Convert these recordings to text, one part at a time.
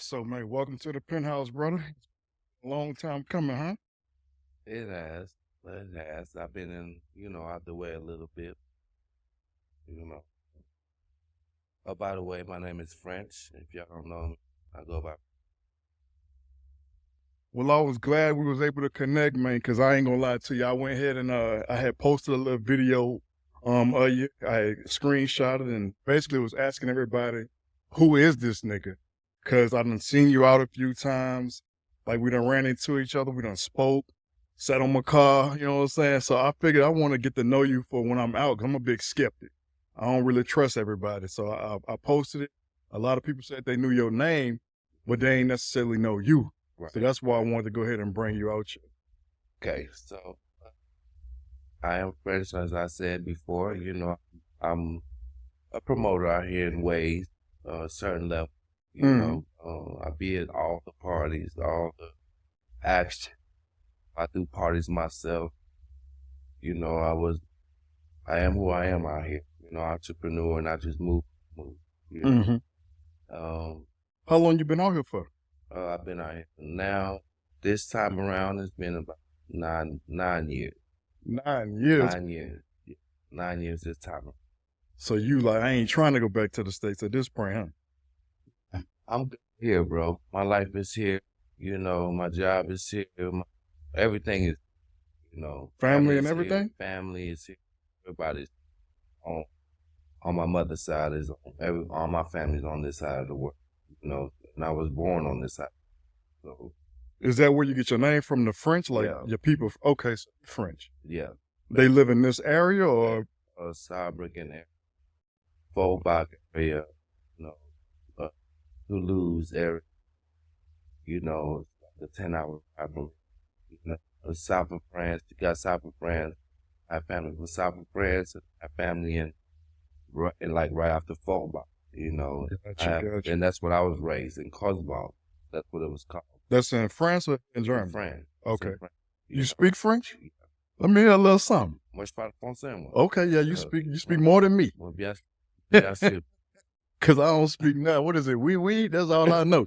So, man, welcome to the Penthouse, brother. Long time coming, huh? It has. It has. I've been out the way a little bit, you know. Oh, by the way, my name is French. If y'all don't know me, I go by. Well, I was glad we was able to connect, man, because I ain't gonna lie to you. I went ahead and I had posted a little video of you. I screenshotted and basically was asking everybody, who is this nigga? Because I done seen you out a few times. Like, we done ran into each other. We done spoke, sat on my car, you know what I'm saying? So I figured I want to get to know you for when I'm out, 'cause I'm a big skeptic. I don't really trust everybody. So I posted it. A lot of people said they knew your name, but they ain't necessarily know you. Right. So that's why I wanted to go ahead and bring you out. Okay, so I am French, as I said before. I'm a promoter out here in ways, a certain level. I be at all the parties, all the action. I do parties myself. I am who I am out here. Entrepreneur, and I just move. You know. Um, How long you been out here for? I've been out here now. This time around, it's been about nine years. 9 years. 9 years. 9 years this time. So you like, I ain't trying to go back to the States at this point, huh? I'm good here, bro. My life is here. My job is here. Everything is, Family and is here. everything? Family is here. Everybody's on my mother's side all my family's on this side of the world. And I was born on this side. So Is that where you get your name from, the French? Like Yeah. your people, okay, so French. yeah, They live in this area or? Saarbrücken area, Fallback area, Toulouse area. The 10-hour drive from the south of France. You got south of France. I have family from south of France. I have family in right after Fallback. Gotcha. And that's what I was raised in Kosovo. That's what it was called. That's in France or in Germany? France. Okay. France. You speak French? Let me hear a little something. Moi, je parle français, moi. Okay, yeah, you speak more than me. Well, bien sûr. Cause I don't speak now. What is it? Oui, that's all I know.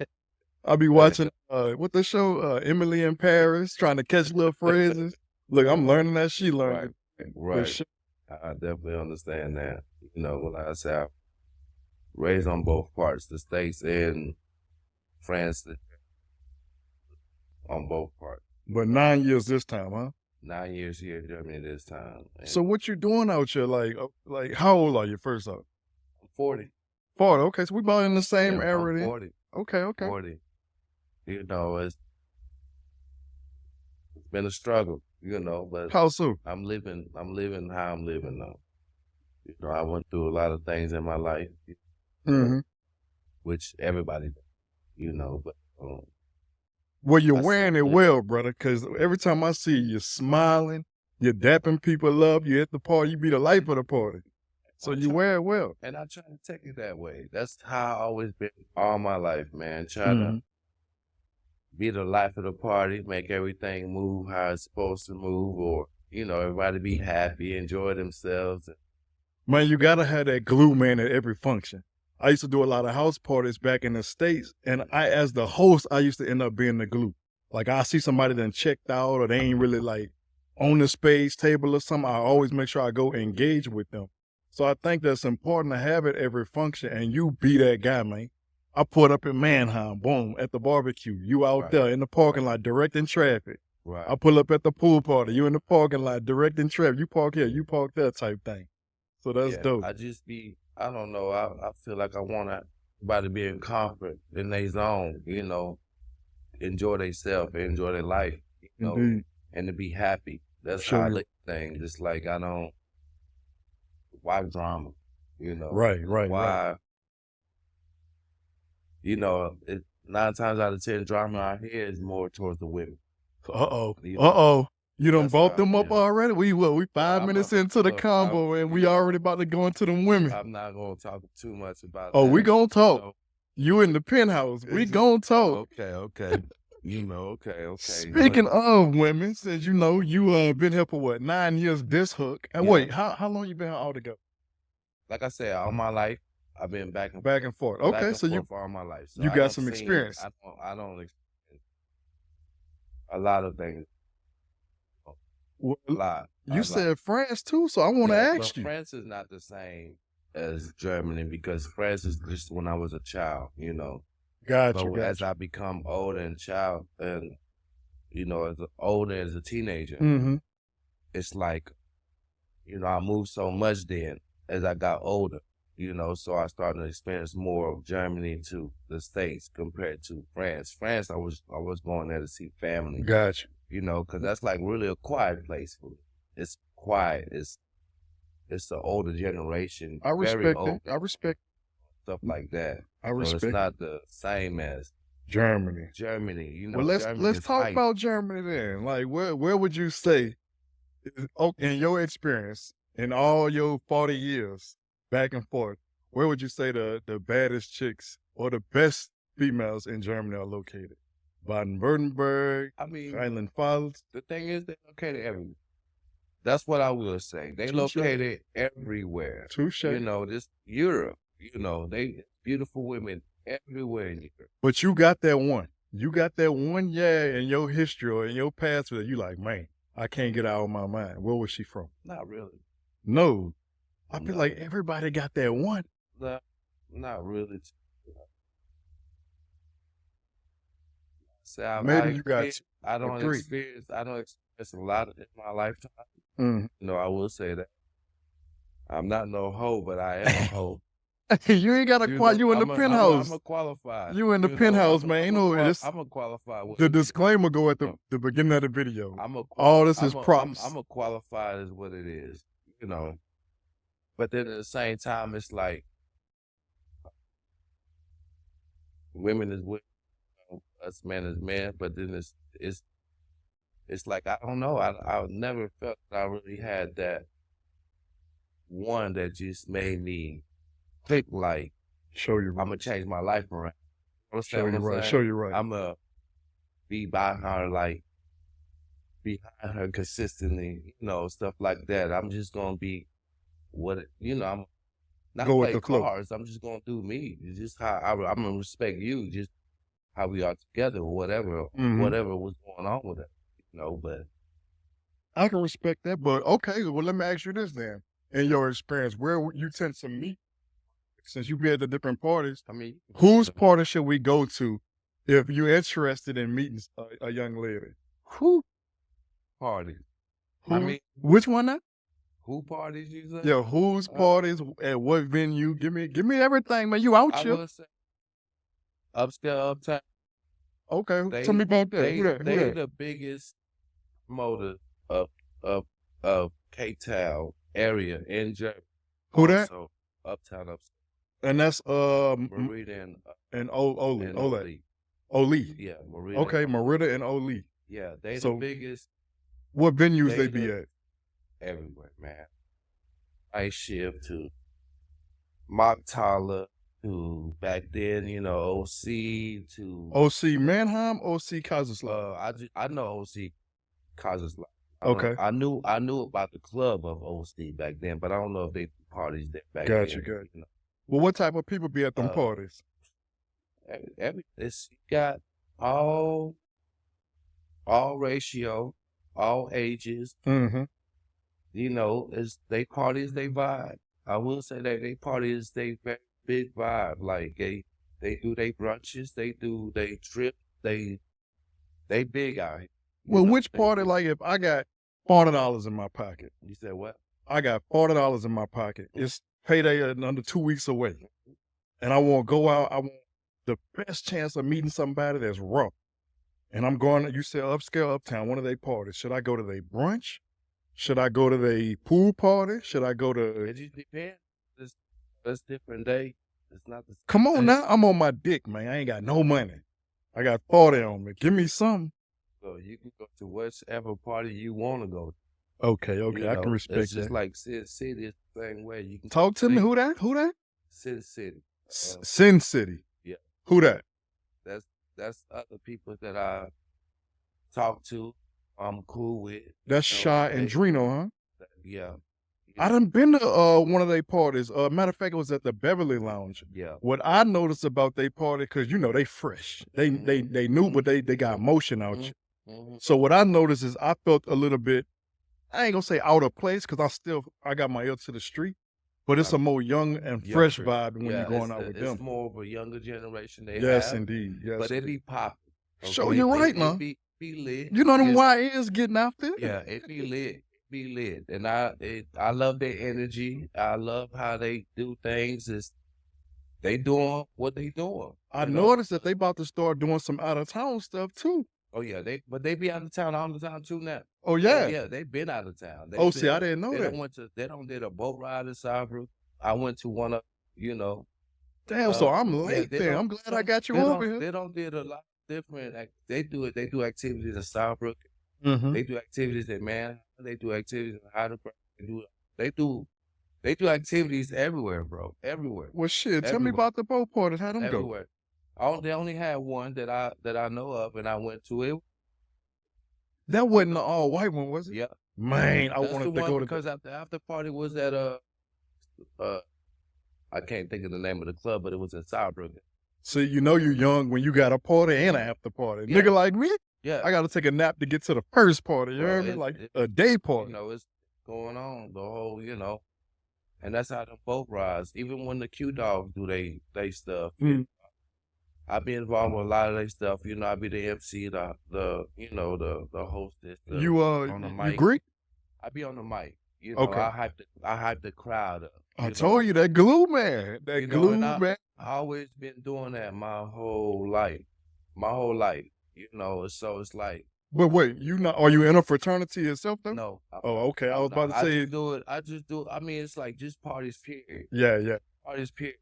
I be watching what the show, Emily in Paris, trying to catch little phrases. Look, I'm learning that she learning. Right. Sure. I definitely understand that. Like I said, I'm raised on both parts, the States and France, on both parts. But 9 years this time, huh? 9 years here in Germany this time. And So what you doing out here? Like how old are you first off? I'm 40. 40. Okay, so we about in the same Yeah, era I'm then. 40. Okay. 40. It's been a struggle, but How soon? I'm living how I'm living now. I went through a lot of things in my life, which everybody does, but Well, you're I wearing see it it. well, brother, because every time I see you, you're smiling, you're dapping people up, you're at the party, you be the life of the party. So you wear it well. And I try to take it that way. That's how I always been all my life, man. Try to be the life of the party, make everything move how it's supposed to move, or, everybody be happy, enjoy themselves. Man, you gotta have that glue, man, at every function. I used to do a lot of house parties back in the States, and as the host, I used to end up being the glue. Like, I see somebody done checked out, or they ain't really, like, on the space table or something, I always make sure I go engage with them. So I think that's important to have at every function, and you be that guy, man. I pulled up in Mannheim, boom, at the barbecue. You out Right. there in the parking lot directing traffic. Right. I pull up at the pool party. You in the parking lot directing traffic. You park here, you park there type thing. So that's dope. I don't know, I feel like I want everybody to be in comfort in their zone, enjoy themselves, enjoy their life, Indeed. and to be happy. That's Sure. how I look at things. It's like why drama, Right. why, 9 times out of 10 drama out here is more towards the women. You done That's bought how I them up feel. already? We 5 minutes into the combo and we already about to go into them women. I'm not going to talk too much about Oh, that. we gonna talk. You in the Penthouse. We gonna talk. Okay. Okay. Speaking of women, since you been here for what, 9 years this hook. And Yeah. wait, how long you been here altogether? Like I said, all my life, I've been back and Back and forth. back Okay, and so you forth all my life. So you I got don't some seen experience. I don't experience a lot of things. Well, A lot. you A lot. said France too, so I want to Yeah, ask but you. France is not the same as Germany because France is just when I was a child, you know. Gotcha, But as gotcha. I become older and child and you know, older as a teenager, Mm-hmm. it's like, you know, I moved so much then as I got older, you know, so I started to experience more of Germany to the States compared to France. France, I was going there to see family, Gotcha. you know, because that's like really a quiet place for me. It's quiet. It's the older generation, I very respect old, it. I respect. stuff like that. I So it's respect it. not the same as Germany. Germany. You Well, know, Germany let's is talk hype. about Germany then. Like, where would you say, in your experience, in all your 40 years back and forth, where would you say the baddest chicks or the best females in Germany are located? Baden-Württemberg, I mean, Rheinland-Pfalz, the thing is, they're located everywhere. That's what I will say. They Touche. located everywhere. Touche. You know, this Europe, you know, they beautiful women everywhere in Europe. But you got that one. You got that one, yeah, in your history or in your past that you like, man, I can't get out of my mind. Where was she from? Not really. No. I feel No. like everybody got that one. No, not really. So Maybe you got I don't three. experience a lot in my lifetime. Mm. You know, I will say that. I'm not no hoe, but I am a hoe. You ain't got to you in the penthouse. I'm a qualified. You in the you know, penthouse, man. I'm a qualified. The disclaimer go at the beginning of the video. All this is props. I'm a qualified is what it is, you know. But then at the same time, it's like women is women, you know, us men is men. But then it's like I don't know. I never felt that I really had that one that just made me click like Show you I'm right. gonna change my life around. Show you right. Saying? Show you right. I'm gonna be by her, like behind her consistently, you know, stuff like that. I'm just gonna be you know, I'm not Go with play the flow. cards. I'm just gonna do me. It's just how I'm gonna respect you, just how we are together, or whatever, Mhm. whatever was going on with it, you know. But I can respect that, but okay. Well, let me ask you this then. In your experience, where you tend to meet, since you be at the different parties, I mean, whose party should we go to if you're interested in meeting a young lady? Who? parties? Who? I mean, Which one now? who parties you say? Yeah, whose parties at what venue? Give me everything, man. You out I here? would say upscale, uptown. Okay, tell me about that. Who that? Who They that? the biggest promoter of of Cape Town area in Germany. Who that? Also, uptown, upscale. And that's Marita and Ole. and Ole. Oli. Oli. Yeah, Marita. Okay, Marita and Oli. Yeah, they So- the biggest What venues They they be the- at? everywhere, man. Ice Shift to Mock Tyler to back then, you know, OC to OC Mannheim, OC Kaiserslautern. I know OC Kaiserslautern. Okay. I knew about the club of OC back then, but I don't know if they do parties there back Gotcha, then. gotcha. You know. Well, what type of people be at them parties? It's got all ratio, all ages. Mm-hmm. You know, they parties, they vibe. I will say that they parties, they very big vibe. Like they do they brunches, they do they trip, they big out here. You Well, know, which they party? big. Like if I got $40 in my pocket, You said what? I got $40 in my pocket. It's payday in under 2 weeks away, and I want to go out. I want the best chance of meeting somebody that's raw. And I'm going. You said upscale, uptown. One of their parties. Should I go to their brunch? Should I go to the pool party? Should I go to? It just depends. It's different day. It's not the same Come on day. now, I'm on my dick, man. I ain't got no money. I got 40 on me. Give me some. So you can go to whichever party you want to go. Okay, You I know, can respect it's just that. like City is the same way. You can Talk to me. Who that? City. Sin City. Yeah. Who that? That's other people that I talk to. I'm cool with. That's You know, Shy and they- Drino, huh? Yeah. I done been to one of their parties. Matter of fact, it was at the Beverly Lounge. Yeah. What I noticed about they party, because you know they fresh, they new, but they got emotion out you. So what I noticed is I felt a little bit, I ain't gonna say out of place, because I got my ear to the street, but it's a more young and fresh Younger. vibe when you're going out with It's them. more of a younger generation they Yes, have, indeed. Yes, but it be popping. Sure, you're right, man. It be lit. You know them YNs getting out there. Yeah, it be lit. Be lit, and I love their energy. I love how they do things. They doing what they doing. I noticed that they about to start doing some out of town stuff too. Oh yeah, they be out of town all the time too now. Oh yeah, yeah, they've been out of town. See, I didn't know that. They did a boat ride in Cyber. I went to one of Damn, so I'm late then. I'm glad I got you over here. They don't did a lot different. They do activities in Southbrook. They do activities in Manhattan. They do activities in Heidelberg. They do activities everywhere, bro. Everywhere. Well, shit. Tell me about the boat parties. How them everywhere. They only had one that I know of, and I went to it. That wasn't the all white one, was it? Yeah. Man, I wanted to go to because the after party was at I can't think of the name of the club, but it was in Southbrook. See, you know you're young when you got a party and an after party. Yeah. Nigga like me, yeah, I got to take a nap to get to the first party. You hear me? Like a day party. It's going on the whole, and that's how the boat rides. Even when the Q Dogs do they stuff, I be involved with a lot of their stuff. I be the MC, the hostess. On the mic. You Greek? I be on the mic. Okay. I hype the crowd up. I told you that glue man. That glue man. I always been doing that my whole life. So it's like. But wait, are you in a fraternity yourself though? No. Okay. I was about to say. I just do it. I mean, it's like just parties, period. Yeah. Parties, period.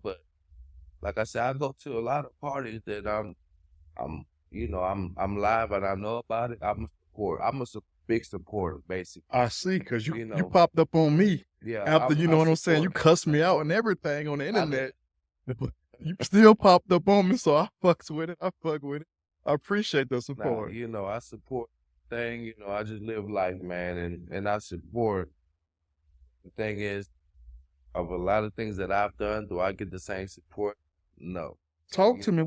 But like I said, I go to a lot of parties that I'm live and I know about it. I'm a big supporter, basically. I see, because you popped up on me. Yeah. After you know what I'm saying, you cussed me out and everything on the internet. But you still popped up on me, so I fucks with it. I fuck with it. I appreciate the support. I support thing. I just live life, man, and I support. The thing is, of a lot of things that I've done, do I get the same support? No. Talk to me.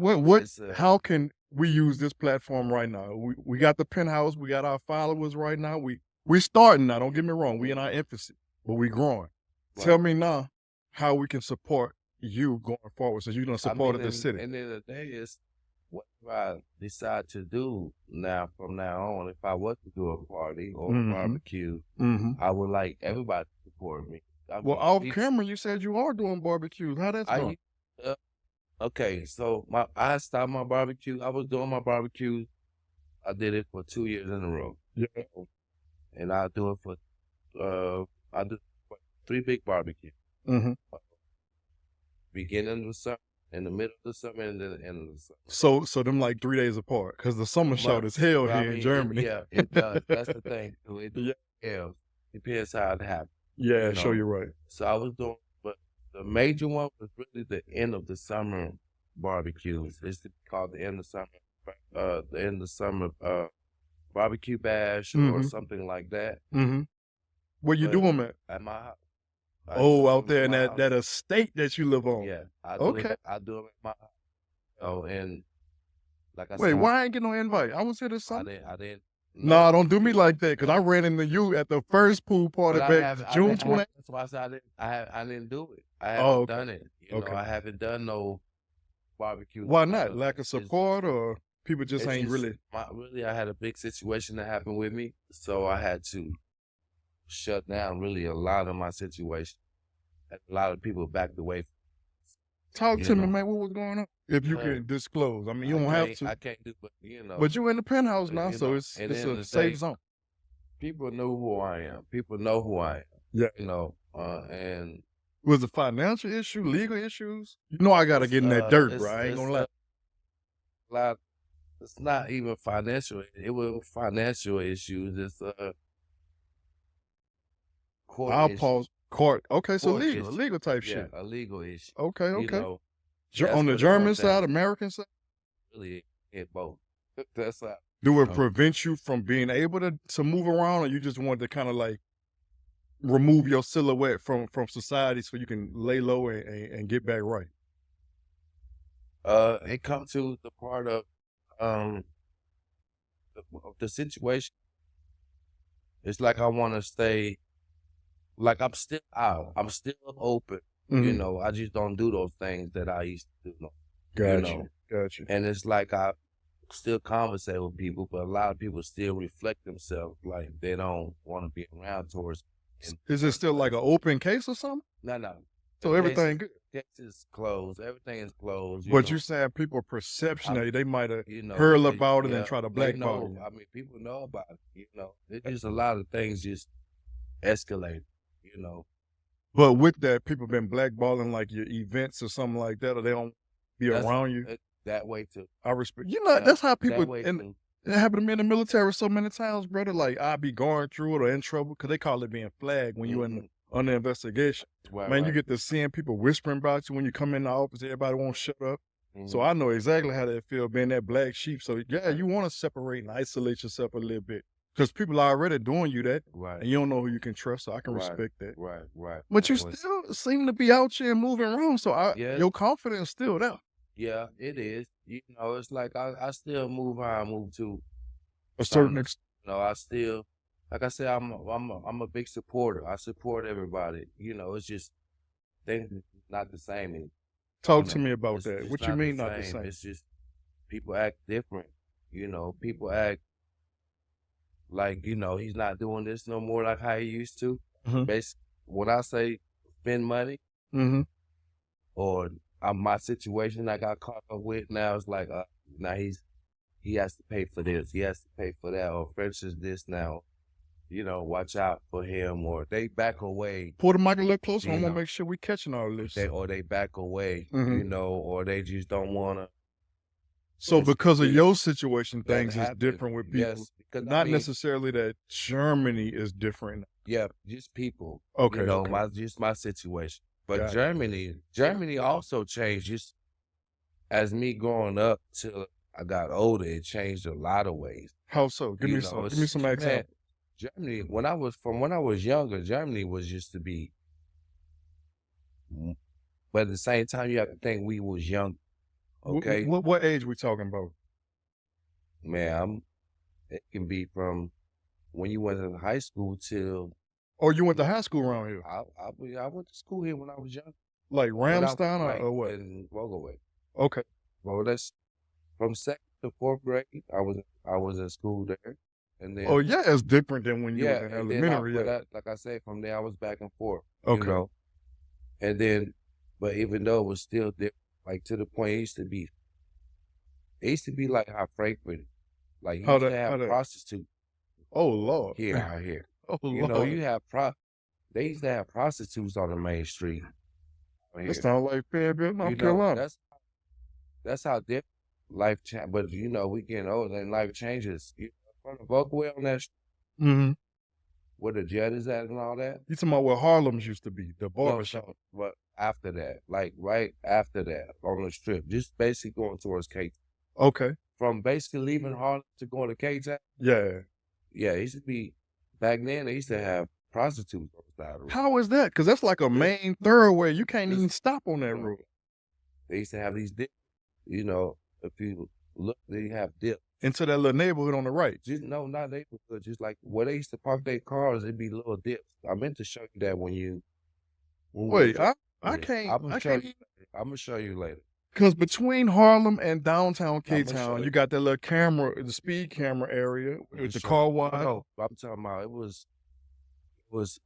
How can we use this platform right now? We got the Penthouse. We got our followers right now. We starting now. Don't get me wrong. We in our infancy, but we growing. Right. Tell me now how we can support you going forward, since you're gonna support the city. And then the day is what I decide to do now from now on. If I was to do a party or a barbecue, I would like everybody to support me. Off camera, you said you are doing barbecues. How that's going? Okay, so I stopped my barbecue. I was doing my barbecues. I did it for 2 years in a row. Yeah. And I do it for 3 big barbecues. Beginning of the summer, in the middle of the summer, and then the end of the summer. So them like 3 days apart, because the summer short is hell here in Germany. It does. That's the thing. It depends how it happens. Yeah, sure, you're right. So I was doing, but the major one was really the end of the summer barbecues. It's called the end of summer barbecue bash or something like that. Where you do them at? At my house. Out there in that estate that you live on. Yeah. I do them at my house. And like I said. Wait, why I ain't get no invite? I was here this summer. I didn't. No, don't do me like that, because I ran into you at the first pool party back June 20th. That's why I said I didn't do it. I haven't done it. I haven't done no barbecue. Why not? Lack of support, or people just ain't really? I had a big situation that happened with me, so I had to shut down really a lot of my situation. A lot of people backed away. Talk to me, man. What was going on? If you can disclose. I mean, you don't have to. I can't do, but But you in the Penthouse now, so it's a safe zone. People know who I am. People know who I am. Yeah. And was it financial issue, legal issues? I got to get in that dirt, bro. I ain't gonna lie. It's not even financial. It was financial issues. It's court. I'll pause. Court. Okay, so court legal type shit. Yeah, a legal issue. Okay. On the German side, American side? Really, it both. That's how. Do it prevent you from being able to move around, or you just wanted to kind of like remove your silhouette from society so you can lay low and get back right? It comes to the part of um the situation. It's like I want to stay. Like I'm still out. I'm still open. Mhm. I just don't do those things that I used to do. You Got know, you, got you. and it's like I still conversate with people, but a lot of people still reflect themselves like they don't want to be around towards in Is it certain still like an places. open case or something? No. The So everything good? case is closed. Everything is closed. But you saying people perception I'm, of you, they might have heard because about it and yeah, try to they blackball know. you. I mean, people know about it. It's just a lot of things just escalate. You know, But with that, people been blackballing like your events or something like that, or they don't be that's around you. that way too. I respect. Yeah, That's how people that way and too. it happened to me in the military so many times, brother. Like I be going through it or in trouble because they call it being flagged when you in Hmm. under investigation. Right, Man, you right. get to seeing people whispering about you when you come in the office. Everybody won't shut up. So Hmm. I know exactly how that feel being that black sheep. So yeah, you want to separate and isolate yourself a little bit because people are already doing you that, Right, and you don't know who you can trust. So I can right, respect that. right. But you Well, still seem to be out here and moving around. So yes, your confidence still there. yeah, it is. It's like I still move how I move too. A Some, certain extent. I still, like I said, I'm a big supporter. I support everybody. It's just things is not the same. Talk to me about It's that. just What you not the mean not the same. same? It's just people act different. People act like he's not doing this no more like how he used to. Mhm. Basically, when I say spend money Mhm. or my situation I got caught up with now, it's like now he has to pay for this, he has to pay for that, or for instance this now. Watch out for him, or they back away. Pull the mic a little closer. I You want to know, make sure we catching all this. they back away. Mhm. Or they just don't want to. So because of your situation, That things is happen. different with people. Yes, because I Not mean, necessarily that Germany is different. yeah, just people. Okay, okay. My situation. But Got it. Germany also changed. Just as me growing up till I got older, it changed a lot of ways. How so? Give me some. Give me some Man, examples. Germany. When I was younger, Germany was used to be. But at the same time, you have to think we was young. Okay, What age we talking about? man, it can be from when you went to high school till Oh, you went to high school around here, I went to school here when I was young. like When I Ramstein like or what? in Rogoway. Okay. Well, that's from second to fourth grade. I was in school there, and Oh then yeah, it's different than when you was yeah, in and then elementary. Yeah. like I said, from there I was back and forth. Okay. And then, but even though it was still there, like to the point it used to be like how Frankfurt, like you How used to that? How have that? prostitutes Oh Lord. here out here. Oh Lord. You have they used to have prostitutes on the main street out That here. sounds like Fayetteville, North Carolina. That's how different life change. But we getting older and life changes. From the Volkway on that Mm-hmm. where the jet is at and all that. You talking about where Harlem's used to be, the No, barbershop. but after that, like right after that, on the strip, just basically going towards Cape. Okay. From basically leaving Harlem to going to Cape Town. Yeah. Yeah, it used to be back then. They used to have prostitutes on the side of the road. How is that? Because that's like a main thoroughway. You can't even stop on that road. They used to have these dips. If you look, they have dips. Into that little neighborhood on the right. Just no, not neighborhood. Just like where they used to park their cars, it'd be little dips. I meant to show you that when Wait, I I'm can't. I'm gonna show you later. Because between Harlem and downtown I'ma K-Town, show you you. got that little camera, the speed camera area with the Show car you. wash. No, I'm talking about it was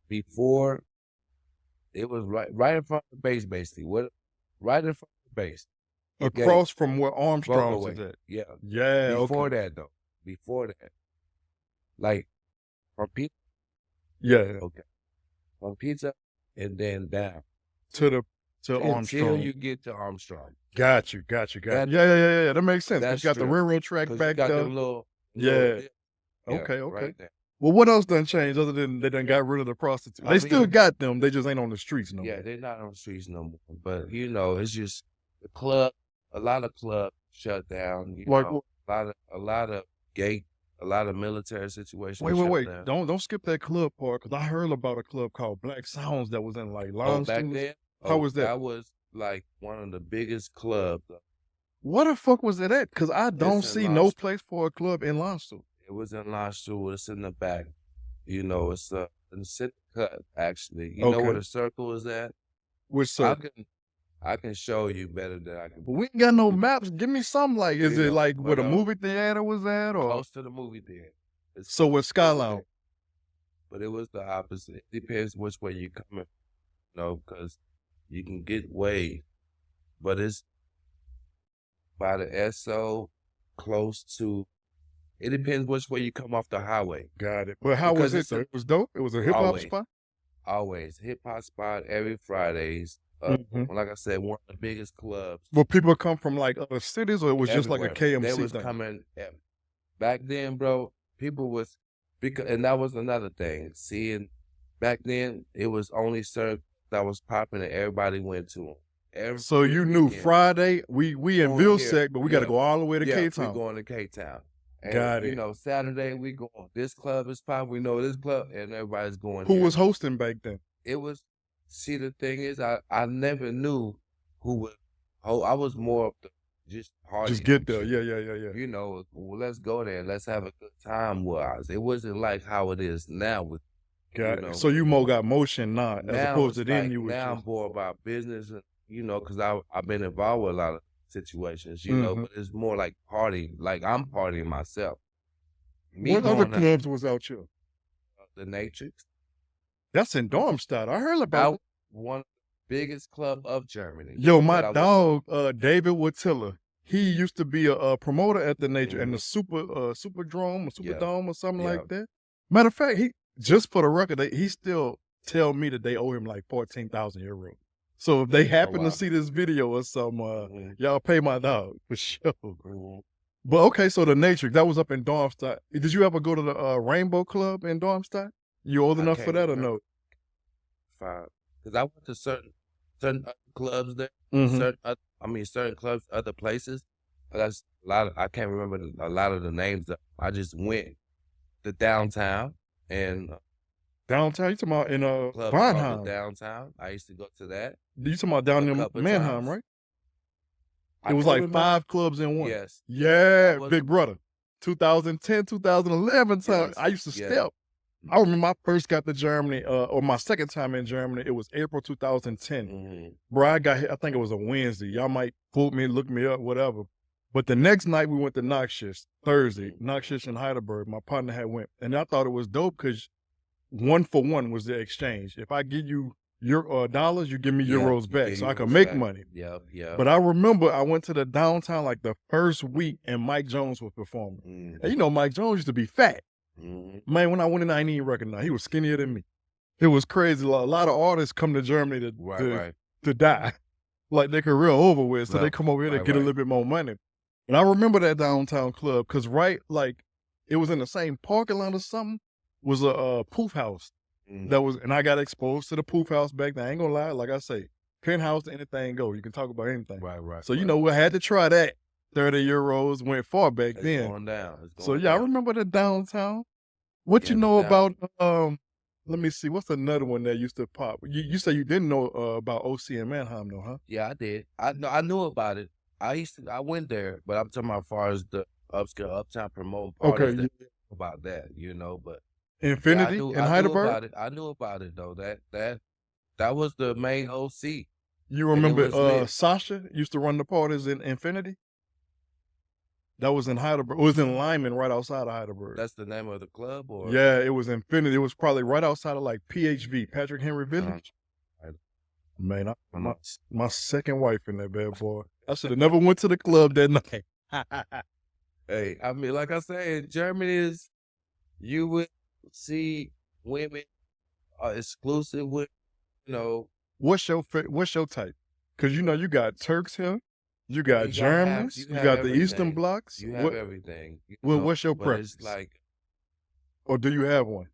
before. It was right in front of the base, basically. Right in front of the base. Across from where Armstrong's Rockaway. is at. Yeah. Yeah, Before okay. that though. Before that. Like from pizza. Yeah, Okay. From pizza and then down. to Until Armstrong. you get to Armstrong. Got you. That- Yeah. That makes sense. 'Cause That's you got the true. railroad track 'Cause you back got there. them little Yeah. dip. Okay. Right there. Well, what else done changed other than they done got rid of the prostitutes? I They still mean- got them. They just ain't on the streets no Yeah, more. they're not on the streets no more. But it's just a lot of clubs shut down. Like A lot of gay a lot of military situations Wait, shut wait. down. Don't skip that club part because I heard about a club called Black Sounds that was in like Oh, Lime back Studios. then? How Oh, was that? that was like one of the biggest clubs. What the fuck was it at? Because I don't It's in see no Lime. place for a club in Lime Studios. It was in Lime Studios. It's in the back. You know, it's in the center cut, actually. You know where Okay. the circle is at? Which I circle? can show you better than I can. But we ain't got no maps. Give me something like, is You it know, like where but the movie theater was at or? close to the movie theater. It's So with over Skyline. there. But it was the opposite. It depends which way you coming, you know, because you can get way, but it's by the SO close to. It depends which way you come off the highway. Got it. But how was Because it it's though? a- It was dope. It was a hip hop Always. spot. Always hip hop spot every Fridays. Mhm. Like I said, one of the biggest clubs Will people come from like other cities or it was just like a everywhere. They KMC was thing? coming back then, bro. People was and that was another thing. Seeing back then, it was only certain that was popping and everybody went to them. Every So you knew weekend. Friday, we in Going here, Vilsack, but we got to yeah, go all the way to yeah, we K-Town. going to K-Town. And, Got you it. know, Saturday we going. This club is popping. We know this club, and everybody's going. Who here. was hosting back then? It was. See, the thing is, I never knew who would. Oh, I was more of the just party. Just get there. Yeah. You know, well, let's go there. Let's have a good time. Was it wasn't like how it is now with. Got You know, it. So you more got motion now, as now opposed to it's then like, you was now I'm just more about business, and you know, because I've been involved with a lot of situations, you know, Mhm. but it's more like party. Like I'm partying myself. Me What other going out clubs was out here? the Matrix. That's in Darmstadt. I heard about That one of the biggest club of Germany. Yo, my that I was- dog, David Wattilla, he used to be a promoter at the Nature and Mhm. the Superdrome or Yeah. Superdome or something Yeah. like that. Matter of fact, he just for the record, he still tell me that they owe him like 14,000 euros. So if they happen wow. to see this video or something, Mhm. y'all pay my dog for sure. Mhm. But okay, so the Natrix, that was up in Darmstadt. Did you ever go to the Rainbow Club in Darmstadt? You old I enough for can't that or remember. no? Fine. Because I went to certain other clubs there, Mhm. certain clubs, other places. But that's a lot of, I can't remember a lot of the names. I just went to downtown and Downtown, you talking about in club called the Bonheim? Downtown. I used to go to that You talking about down a in couple Manheim, times. right? I It was can't like remember. 5 clubs in one. Yes. Yeah, was- Big Brother. 2010, 2011 time. Yes, I used to yes. step. I remember I first got to Germany, or my second time in Germany. It was April 2010. Mhm. Bro, I got here, I think it was a Wednesday. Y'all might quote me, look me up, whatever. But the next night we went to Noxious, Thursday, Noxious in Heidelberg. My partner had went. And I thought it was dope because 1 for 1 was the exchange. If I give you your dollars, you give me Yeah, euros you back get so I can euros make back. money. Yep. But I remember I went to the downtown like the first week and Mike Jones was performing. Mhm. And you know, Mike Jones used to be fat. Mhm. Man, when I went in, I didn't even recognize. He was skinnier than me. It was crazy. A lot of artists come to Germany Right. to die. Like their career over with. So they Well, come over here to right, get a right. little bit more money. And I remember that downtown club because like it was in the same parking lot or something, was a poof house. Mhm. That was, and I got exposed to the poof house back then. I ain't gonna lie, like I say, Penthouse to anything go. You can talk about anything. Right. So you know, I had to try that. 30 euros went far back It's then. going down. It's So going yeah, I down. remember the downtown. What you Yeah, know the about let me see, what's another one that used to pop? You say you didn't know about OC and Mannheim though, huh? Yeah, I did. I knew about it. I went there, but I'm talking about as far as the uptown promoting parties. Okay, That, about that, you know. But Infinity yeah, in I knew Heidelberg. about it. I knew about it though. That was the main OC. You and it remember was lit. Sasha used to run the parties in Infinity? That was in Heidelberg. It was in Lyman, right outside of Heidelberg. That's the name of the club, or Yeah, it was Infinity. It was probably right outside of like PHV, Patrick Henry Village. right. Man, I'm not- my second wife in that bad boy. I should have never went to the club that night. Hey, I mean, like I said, Germany is you would see women are exclusive with, you know. What's your type? Because you know you got Turks here, you got You gotta have- Germans, you you have got the Eastern everything. blocks. You have What, everything. You well, know, what's your but preference? It's like or do you have one?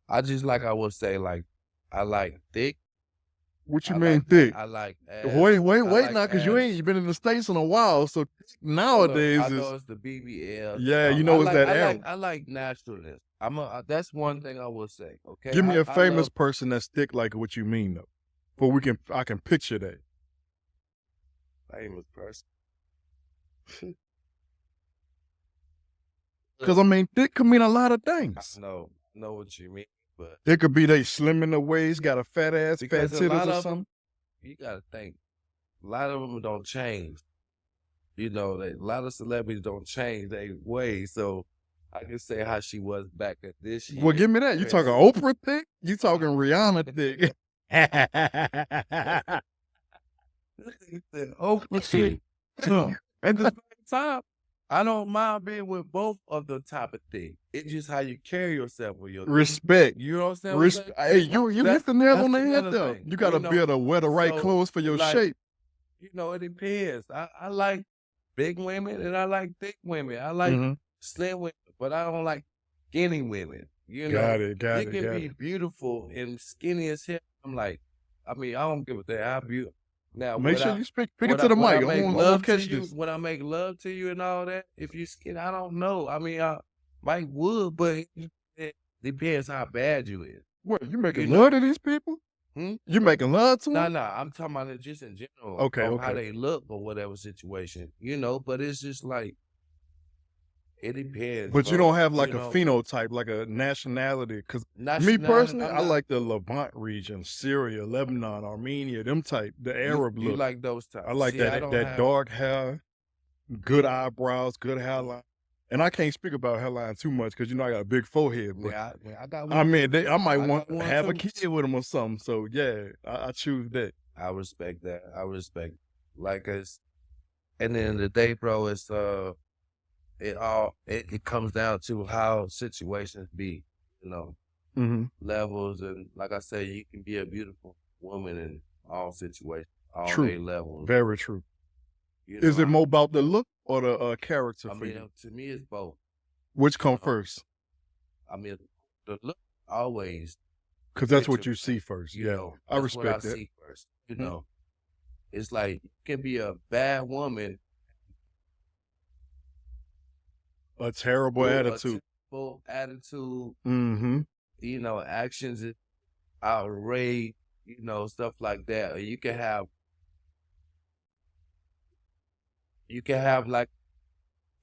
I would say like I like thick, What you I mean like thick? I like ass. Wait I like now, because you ass. ain't been in the States in a while. So Well, look, nowadays I is, know it's the BBL. yeah, you know, it's that era. I like naturalness. That's one thing I will say. Okay, Give me a I love famous person that's thick like what you mean though. But I can picture that. famous person. Because I mean, thick could mean a lot of I things. know what you mean, but It could be they slim in the waist, got a fat ass, fat because a titties lot or of something. them, you gotta think, a lot of them don't change. You know, a lot of celebrities don't change their ways. So I can say how she was back at this year. Well, give me that. You talking Oprah thick? You talking Rihanna thick? Oprah thick. So, at the same time, I don't mind being with both of the type of thing. It's just how you carry yourself with your Respect. You know what I'm saying? Hey, you hit the nail on the head another though. thing, You gotta be able to wear the right clothes for your like, shape. You know, it depends. I like big women and I like thick women. I like Mhm. slim women, but I don't like skinny women. You Got know, it, got they it, can got be it. beautiful and skinny as hell. I'm like, I mean, I don't give a damn how beautiful. Now, Make sure you speak it to the would mic. I I make want love to to catch you? this. Would I make love to you and all that? If you skinny, I don't know. I mean, I might would, but it depends how bad you is. What, you making You know? love to these people? Hmm? You making love to them? No, I'm talking about it just in general. Okay, On how okay. they look or whatever situation, you know. But it's just like it depends. But you Bro. don't have like You a know, phenotype, like a nationality. Because me nationality. personally, I'm I not. like the Levant region, Syria, Lebanon, Armenia, them type, the Arab You look. like those types? I like See, I that don't that have. dark hair, good eyebrows, good hairline. And I can't speak about hairline too much because you know I got a big forehead. But I got I one. mean, I might I want got one have a too. kid with them or something. So yeah, I choose that. I respect that. I respect. Like it's. At the end of the day, bro, it's it comes down to how situations be. You know, Mm-hmm. levels and like I say, you can be a beautiful woman in all situations, all True. day levels. Very true. You Is know, it more about the look or the character I for mean, you? to me, it's both. Which come You know? first? I mean, the look always. Because that's what picture, you see first. You Yeah, know, I that's what I respect that. see first. You know, it's like you can be a bad woman A terrible with attitude. a terrible attitude. Mm-hmm. You know, actions is outrage. You know, stuff like that. Or you can have like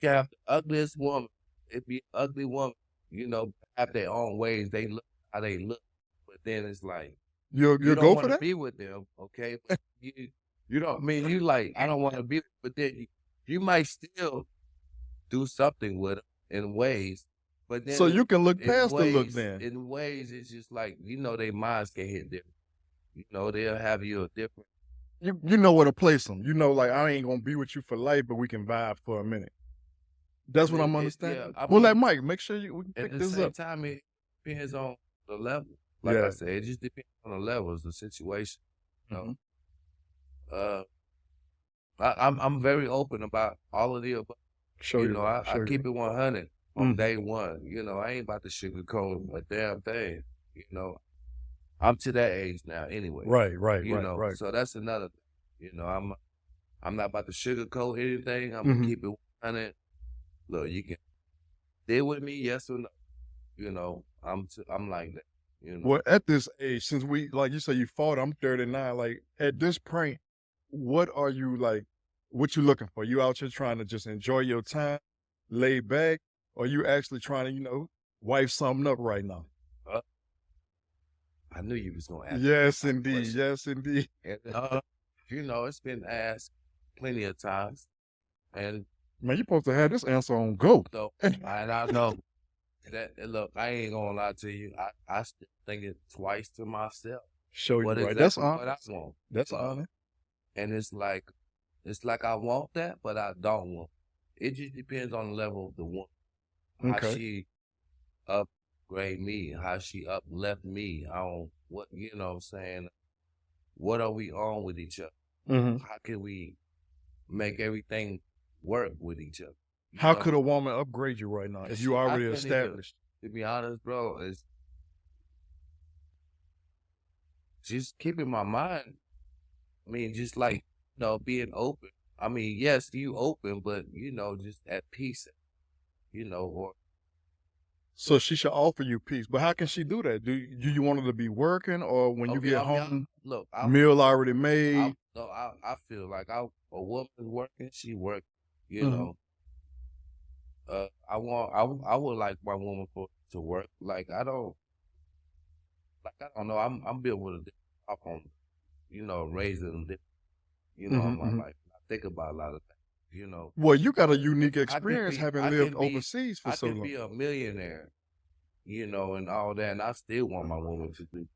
the ugliest woman. It be ugly woman. You know, have their own ways. They look how they look, but then it's like You'll you don't go for want to that? be with them, okay? But you don't I mean you like I don't want to be, but then you might still do something with them in ways, but So then you can look in past the look ways then. it's just like their minds can hit different. You know, they'll have you a different. You know where to place them. You know, like I ain't gonna be with you for life, but we can vibe for a minute. That's what I'm understanding. I Well, mean, let Mike make sure we can at pick the this same up. time, it depends on the level. Like Yeah. I said, it just depends on the levels, the situation. You know, uh, I'm very open about all of the above. Show You you. know, I keep it 100 on Mhm. day one. You know, I ain't about to sugarcoat a damn thing. You know, I'm to that age now anyway. Right. You know, so that's another thing. You know, I'm not about to sugarcoat anything. I'm gonna keep it 100. Look, you can deal with me, yes or no. You know, I'm like that. You know, Well, at this age, since we like you say you fought, I'm 39. Like at this point, what are you like? What you looking for? You out here trying to just enjoy your time, lay back, or you actually trying to, wife something up right now? uh, I knew you was gonna ask Yes, that indeed. question. Yes, indeed. And, you know, it's been asked plenty of times, and Man, you supposed to have this answer on go. so and I know that. Look, I ain't gonna lie to you. I still think it twice to myself. Show you What right. That's exactly what I honest. want? That's honest. And it's like I want that, but I don't want. It just depends on the level of the woman, how Okay. she upgrade me, how she uplift me on what what I'm saying. What are we on with each other? hmm How can we make everything work with each other? You How know? could a woman upgrade you right now if you I already can't even- established? To be honest, bro, is just keeping my mind. I mean, just like, being open. I mean, yes, you open, but just at peace, or So she should offer you peace. But how can she do that? Do you want her to be working, or when you okay. get I mean, home, look, meal already I made? no, I feel like a woman working, she work, you Hmm. know. I would like my woman to work. I don't know. I'm built with a different up on, raising, Hmm. in my Hmm. life. I think about a lot of things. Well, you got a unique I can experience be, having I lived can be, overseas for I so can long. be a millionaire, and all that, and I still want my woman to do,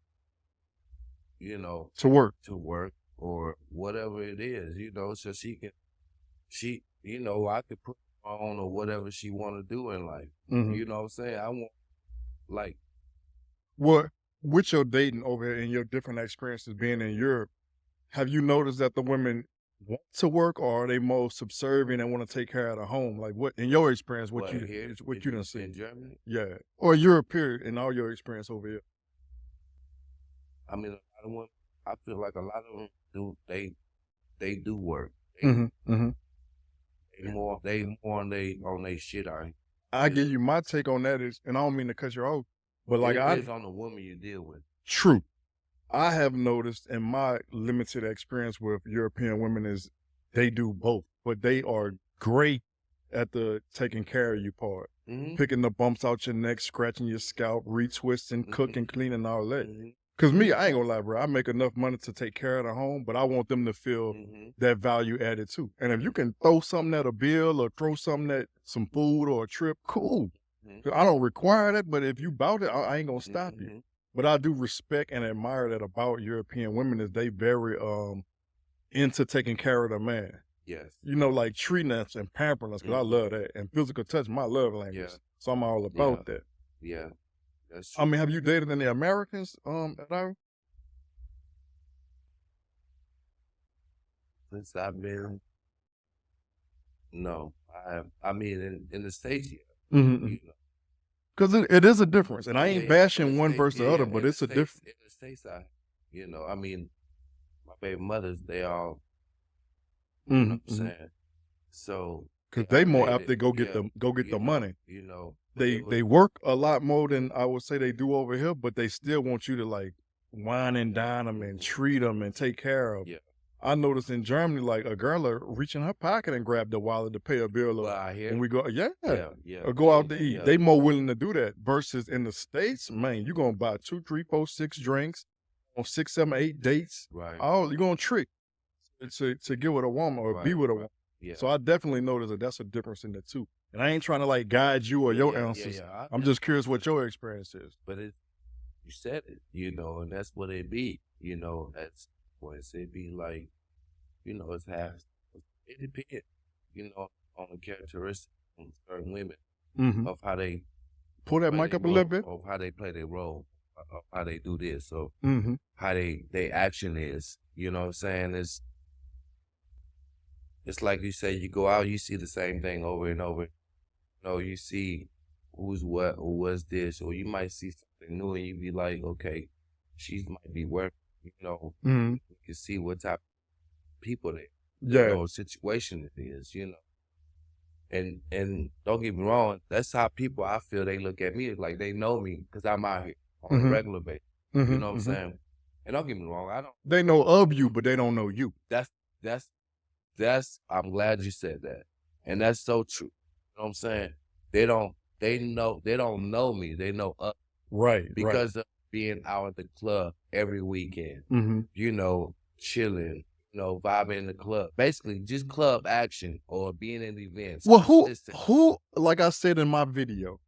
you know, To work. to work or whatever it is, so I could put her on or whatever she want to do in life. Hmm. You know what I'm saying? I want like, What with your dating over here and your different experiences being in Europe, have you noticed that the women want to work, or are they more subservient and want to take care of the home? Like, what in your experience, what here what you done see? in Germany? Yeah, or Europe period in all your experience over here. I mean, a lot of women. I feel like a lot of them do. They do work. Hmm. Hmm. They more on they shit. I give you my take on that is, and I don't mean to cut you off, but It like depends on the woman you deal with. true. I have noticed in my limited experience with European women is they do both, but they are great at the taking care of you part. Hmm. Picking the bumps out your neck, scratching your scalp, retwisting, cooking, cleaning, all that. Hmm. Cause me, I ain't gonna lie, bro. I make enough money to take care of the home, but I want them to feel Hmm. that value added too. And if you can throw something at a bill or throw something at some food or a trip, cool. I don't require that, but if you bout it, I ain't gonna stop you. Hmm. But I do respect and admire that about European women is they very into taking care of the man. Yes. Like treating us and pampering us, because I love that. And physical touch, my love language. Yeah. So I'm all Yeah. about that. Yeah. That's I true. mean, have you dated any Americans at all? Since I've been, no, I mean, in the States, yeah. Mm-hmm. You know. Because it is a difference. And I Yeah, ain't yeah. bashing one versus the other, In but the it's a States, difference. in the States, I mean, my baby mothers, they all, you know what I'm saying? So Because they they all more apt dated, to go get yeah, the money. but They it was, they work a lot more than I would say they do over here, but they still want you to like wine and dine them and treat them and take care of 'em. yeah. I noticed in Germany, like a girl will reach in her pocket and grab the wallet to pay a bill Well, or I hear, when we go, yeah, yeah, or go out to eat. yeah, They more willing to do that versus in the States, man, you're gonna buy 2, 3, 4, 6 drinks on 6, 7, 8 dates. right, All you're gonna trick to get with a woman or be right, with a right, woman. yeah, So I definitely noticed that that's a difference in the two. And I ain't trying to like guide you or your answers. I'm just curious what your experience is. But you said it, and that's what it be, that's what it be like, it's it depends, on the characteristics of certain women, Mm-hmm. of how they Pull that play mic their up a little role, bit. of how they play their role, of how they do this, so Mm-hmm. how they action is, you know what I'm saying? It's like you say, you go out, you see the same thing over and over. You see who's what or what's this, or you might see something new and you be like, okay, she might be worth, Mm-hmm. you can see what type of people they, Yeah. situation it is, And don't get me wrong, that's how people, I feel, they look at me, it's like they know me because I'm out here on a Mm-hmm. regular basis. Mm-hmm. You know what I'm Mm-hmm. saying? And don't get me wrong, I don't. They know of you, but they don't know you. That's I'm glad you said that. And that's so true. You know what I'm saying? They don't know me. They know us Right. because of being out at the club every weekend, Mm-hmm. chilling, vibing in the club. Basically just club action or being in events. Well, consistent. who, like I said in my video,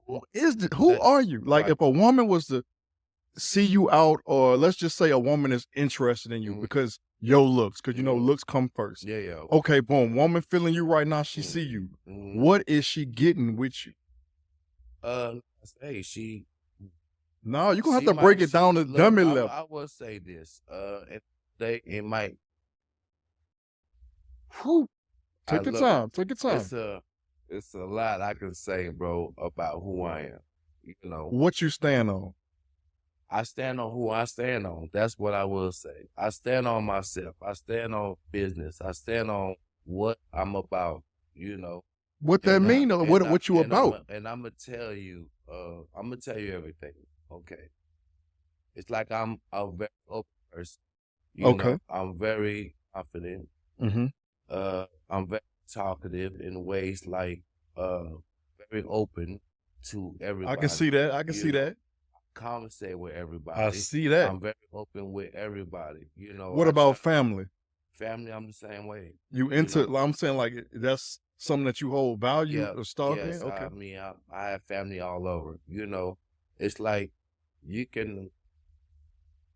who That- are you? Like right. if a woman was to see you out, or let's just say a woman is interested in you Mhm. because your looks, because Mhm. looks come first. Yeah, yeah. Okay, boom, woman feeling you right now, she see you. Mhm. What is she getting with you? Hey, she No, you're gonna have she to might break it she down to look, dummy I, level. I will say this. It might Whew. I Take your look time. Take your time. it's a lot I can say, bro, about who I am. What you stand on? I stand on who I stand on. That's what I will say. I stand on myself. I stand on business. I stand on what I'm about, you know. What that mean, or what you about? I'm gonna tell you, everything. Okay. It's like I'm a very open person. You Okay. know, I'm very confident. Mm-hmm. I'm very talkative in ways like very open to I can everybody. see that. I can You see know, that. conversate with I everybody. see that. I'm very open with everybody. You know, What I try about family? family. I'm the same way. You You into? know, I'm saying like that's something that you hold value yeah, or stock in. yes. Okay. I mean, I have family all over. You know, it's like you can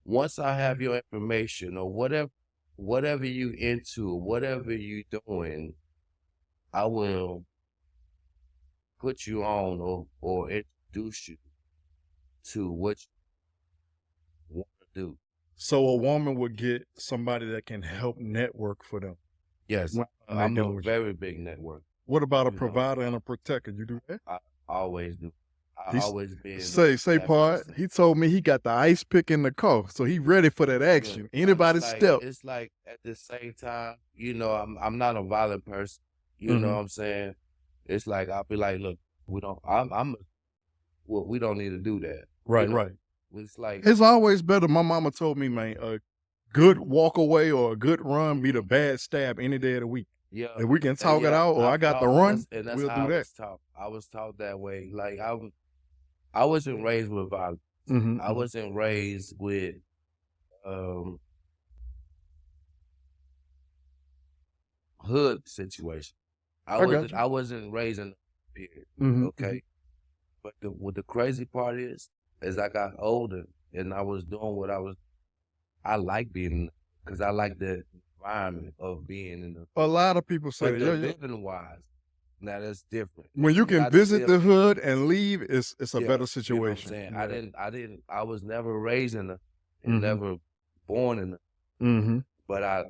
once I have your information or whatever you into, whatever you doing, I will put you on or introduce you to what you want to do. So a woman would get somebody that can help network for them Yes, when they I'm a dealing with you. very big network. What about a You know, provider and a protector? You do that? I always do. I He's always been say that part. person. He told me he got the ice pick in the car, so he ready for that Yeah, action. but Anybody step. it's like at the same time, you know, I'm not a violent person. You know Mm-hmm. what I'm saying? It's like I'll be like, look, we don't. Well, we don't need to do that. You Right, know, right. it's like It's always better. My mama told me, man, a good walk away or a good run beat a bad stab any day of the week. yeah, If we can talk it yeah. out, or I I've got the thought run, that's we'll how do I that. was taught. I was taught that way. Like I wasn't raised with violence. Mm-hmm. I wasn't raised with um hood situation. I got you. I wasn't raised in the period. Mm-hmm. Okay. But what the crazy part is, as I got older and I was doing I like being, because I like the environment of being in the, A lot of people say but that. the Yeah. living wise, now that's different. When you You can gotta visit live, the hood and leave, it's a yeah, better you know what I'm situation. saying? Yeah. I was never raised in and Mm-hmm. never born in Mm-hmm. but I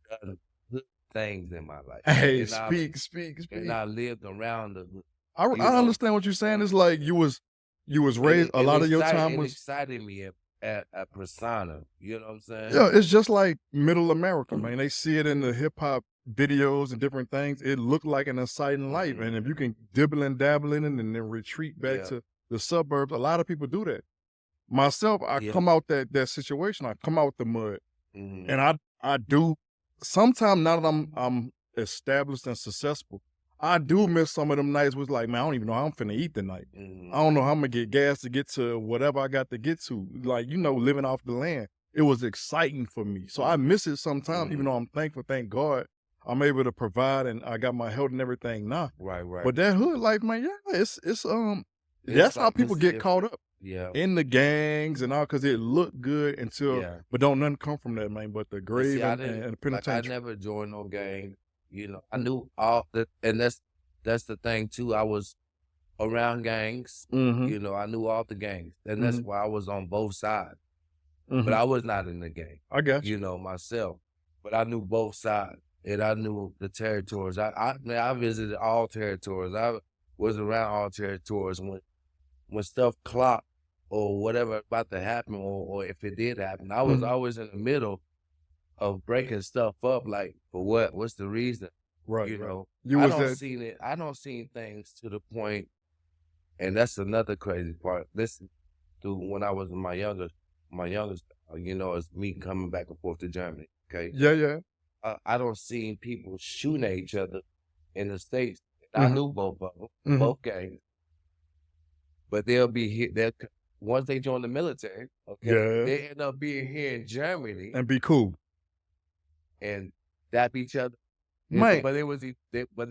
done good things in my life. Hey, And speak. I lived around you I know, understand what you're saying. It's like you was raised. A it lot of your time it was. excited me at persona. You know what I'm saying? Yeah, it's just like Middle America, man. They see it in the hip hop videos and different things. It looked like an exciting life, and if you can dibble and dabble in it and then retreat back Yeah. to the suburbs, a lot of people do that. Myself, I Yeah. come out that situation. I come out the mud, Mhm. and I do. Sometimes now that I'm established and successful, I do miss some of them nights. Was like, man, I don't even know how I'm finna eat tonight. Mhm. I don't know how I'm gonna get gas to get to whatever I got to get to. Like, living off the land. It was exciting for me. So I miss it sometimes, even though I'm thankful, thank God, I'm able to provide and I got my health and everything now. Right, right. But that hood life, man, yeah, it's It's that's how like people it's get caught different. up Yeah. in the gangs and all because it looked good until, Yeah. but don't nothing come from that, man. But the And grave see, I and the didn't like I penitentiary. never joined no gang. You know, I knew all the and that's the thing too. I was around gangs. Mm-hmm. You know, I knew all the gangs. And that's why I was on both sides. But Mm-hmm. I was not in the gang, I got you. you know, myself. But I knew both sides. And I knew the territories. Man, I visited all territories. I was around all territories when stuff clocked or whatever about to happen or if it did happen. I was always in the middle of breaking stuff up, like for what? What's the reason? Right, You right. know, You was that. I don't see things to the point, and that's another crazy part. Listen, to when I was in my youngest, you know, it's me coming back and forth to Germany. Okay, Yeah, yeah. I don't see people shooting at each other in the States. I knew both of them, both gangs, but they'll be here. Once they join the military, okay, Yeah. they end up being here in Germany And be cool. and dap each other. Man, But they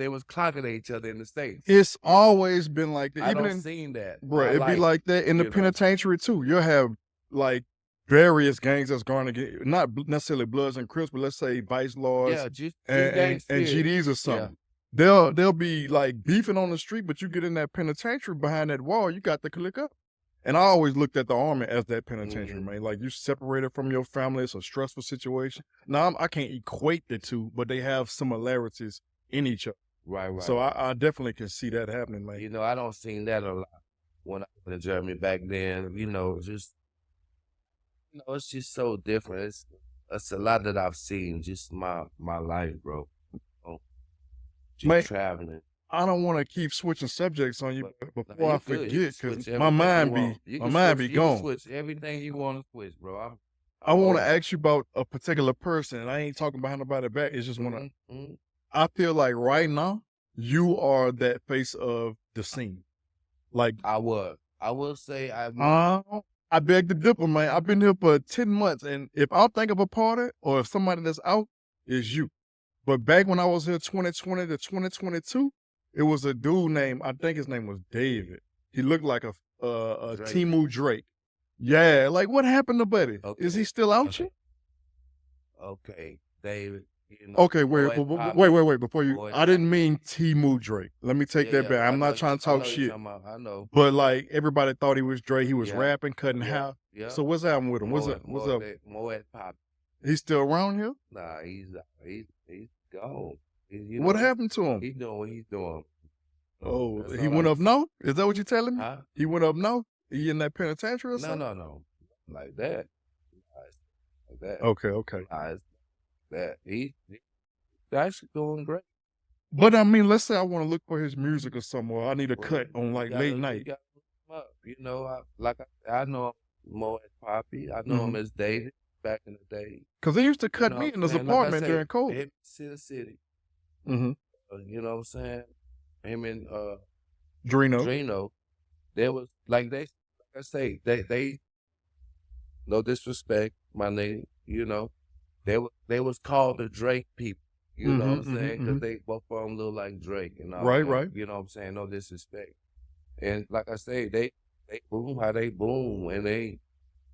was clocking at each other in the States. it's always been like that. I Even don't in, seen that. bro, My it'd be life, like that in the you know. penitentiary too. You'll have like various gangs that's going to get not necessarily Bloods and Crips, but let's say Vice Lords Yeah, just and gangs here. GDs or Yeah. something. They'll be like beefing on the street, but you get in that penitentiary behind that wall, you got to click up. And I always looked at the army as that penitentiary, man. Like you separated from your family, it's a stressful situation. Now I can't equate the two, but they have similarities in each other. Right, right. So I definitely can see that happening, man. You know, I don't seen that a lot when I was in Germany back then. You know, just it's just so different. It's a lot that I've seen just my life, bro. Oh, just Man, traveling. I don't want to keep switching subjects on you, But but no, before I you good. You can forget, because switch everything you want. my mind be You can gone. switch everything you want to switch, bro. I I'm want to open. ask you about a particular person, and I ain't talking behind nobody back. It's just want to. Mm-hmm. I feel like right now you are that face of the scene. Like, I will say I would. uh, I beg to differ, man. I've been here for 10 months, and if I think of a party or if somebody that's out, it's you. But back when I was here 2020 to 2022, it was a dude named, I think his name was David. He looked like a Drake. Timu Drake. Yeah, like what happened to Buddy? Is he Okay. still out Okay. here? Okay. David, Okay, wait, Boy before you. Boy I didn't mean Timu Drake. Let me take that back. I I'm know not trying to I talk know you're shit. talking about. I know. But like everybody thought he was Drake. He was Yeah. rapping, cutting Yeah. hair. Yeah. So what's happening with him? What's up? More pop. He's still around here? Nah, he's gone. What happened to him? He's doing what he's doing. Oh, That's he all went I'm up north? Is that what you're telling me? Huh? He went up north? He in that penitentiary or No, something? no. Like that. Like that. Okay. Nah, it's that. He's actually doing great. But I mean, let's say I want to look for his music or something, or I need a Well, cut on like late You night. gotta look him up. I know him more as Poppy. I know him as David back in the day. Because he used to You cut know me what in I'm his saying? Like I apartment say, during COVID. him in City. Mm-hmm. You know what I'm saying? Him and Drino. Drino. There was like I say, they no disrespect, my nigga, they was called the Drake people. You know what I'm saying? Because they both of them look like Drake and all that. Right. You know what I'm saying? No disrespect. And like I say, they boom how they boom, and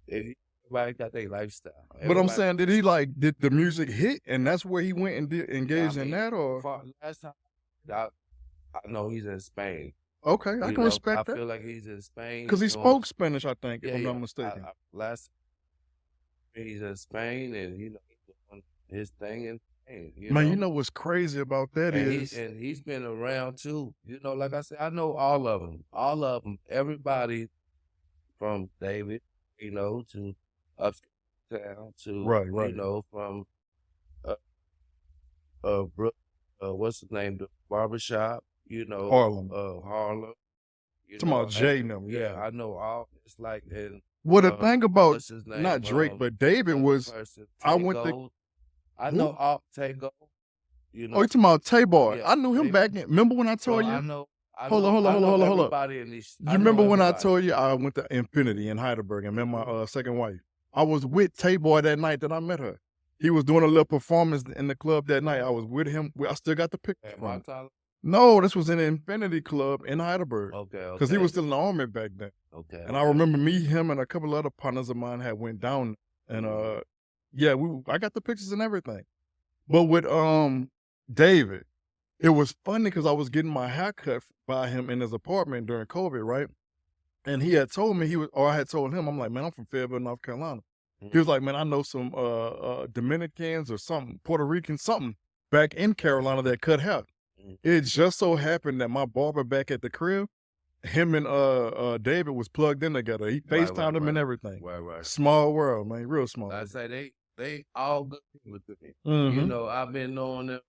everybody got their lifestyle. But I'm saying, did the music hit, and that's where he went and engaged in that, or? Last time, I know he's in Spain. Okay, I can respect that. I feel like he's in Spain. Because he spoke Spanish, I think, if I'm not Yeah. mistaken. Last he's in Spain, and he's doing his thing in Spain. Man, you know what's crazy about that is He's been around too. Like I said, I know all of them, everybody from David, to uptown to right. from what's his name, the barbershop, Harlem. Harlem. Talking about Jay and them, Yeah, I know all. It's like and well, the thing about what's his name? not Drake, but David was I went to. I know all Tego. Oh, you talking about Tay-Boy? Yeah, I knew him back in. Remember when I told you? I know. Hold on. Everybody in these. You remember when I told you I went to Infinity in Heidelberg and met my second wife? I was with Tay-Boy that night that I met her. He was doing a little performance in the club that night. I was with him. I still got the picture from him. No, this was in the Infinity Club in Heidelberg. Okay. Because he was still in the army back then. Okay. And I remember me, him, and a couple of other partners of mine had went down, and I got the pictures and everything. But with David, it was funny because I was getting my hair cut by him in his apartment during COVID, right? And he had told me I had told him, I'm like, man, I'm from Fayetteville, North Carolina. He was like, man, I know some Dominicans or something, Puerto Ricans, something back in Carolina that cut hair. It just so happened that my barber back at the crib, him and David was plugged in together. He FaceTimed him and everything. Right. Small world, man, real small. I say they all good people to me. Mm-hmm. I've been knowing them.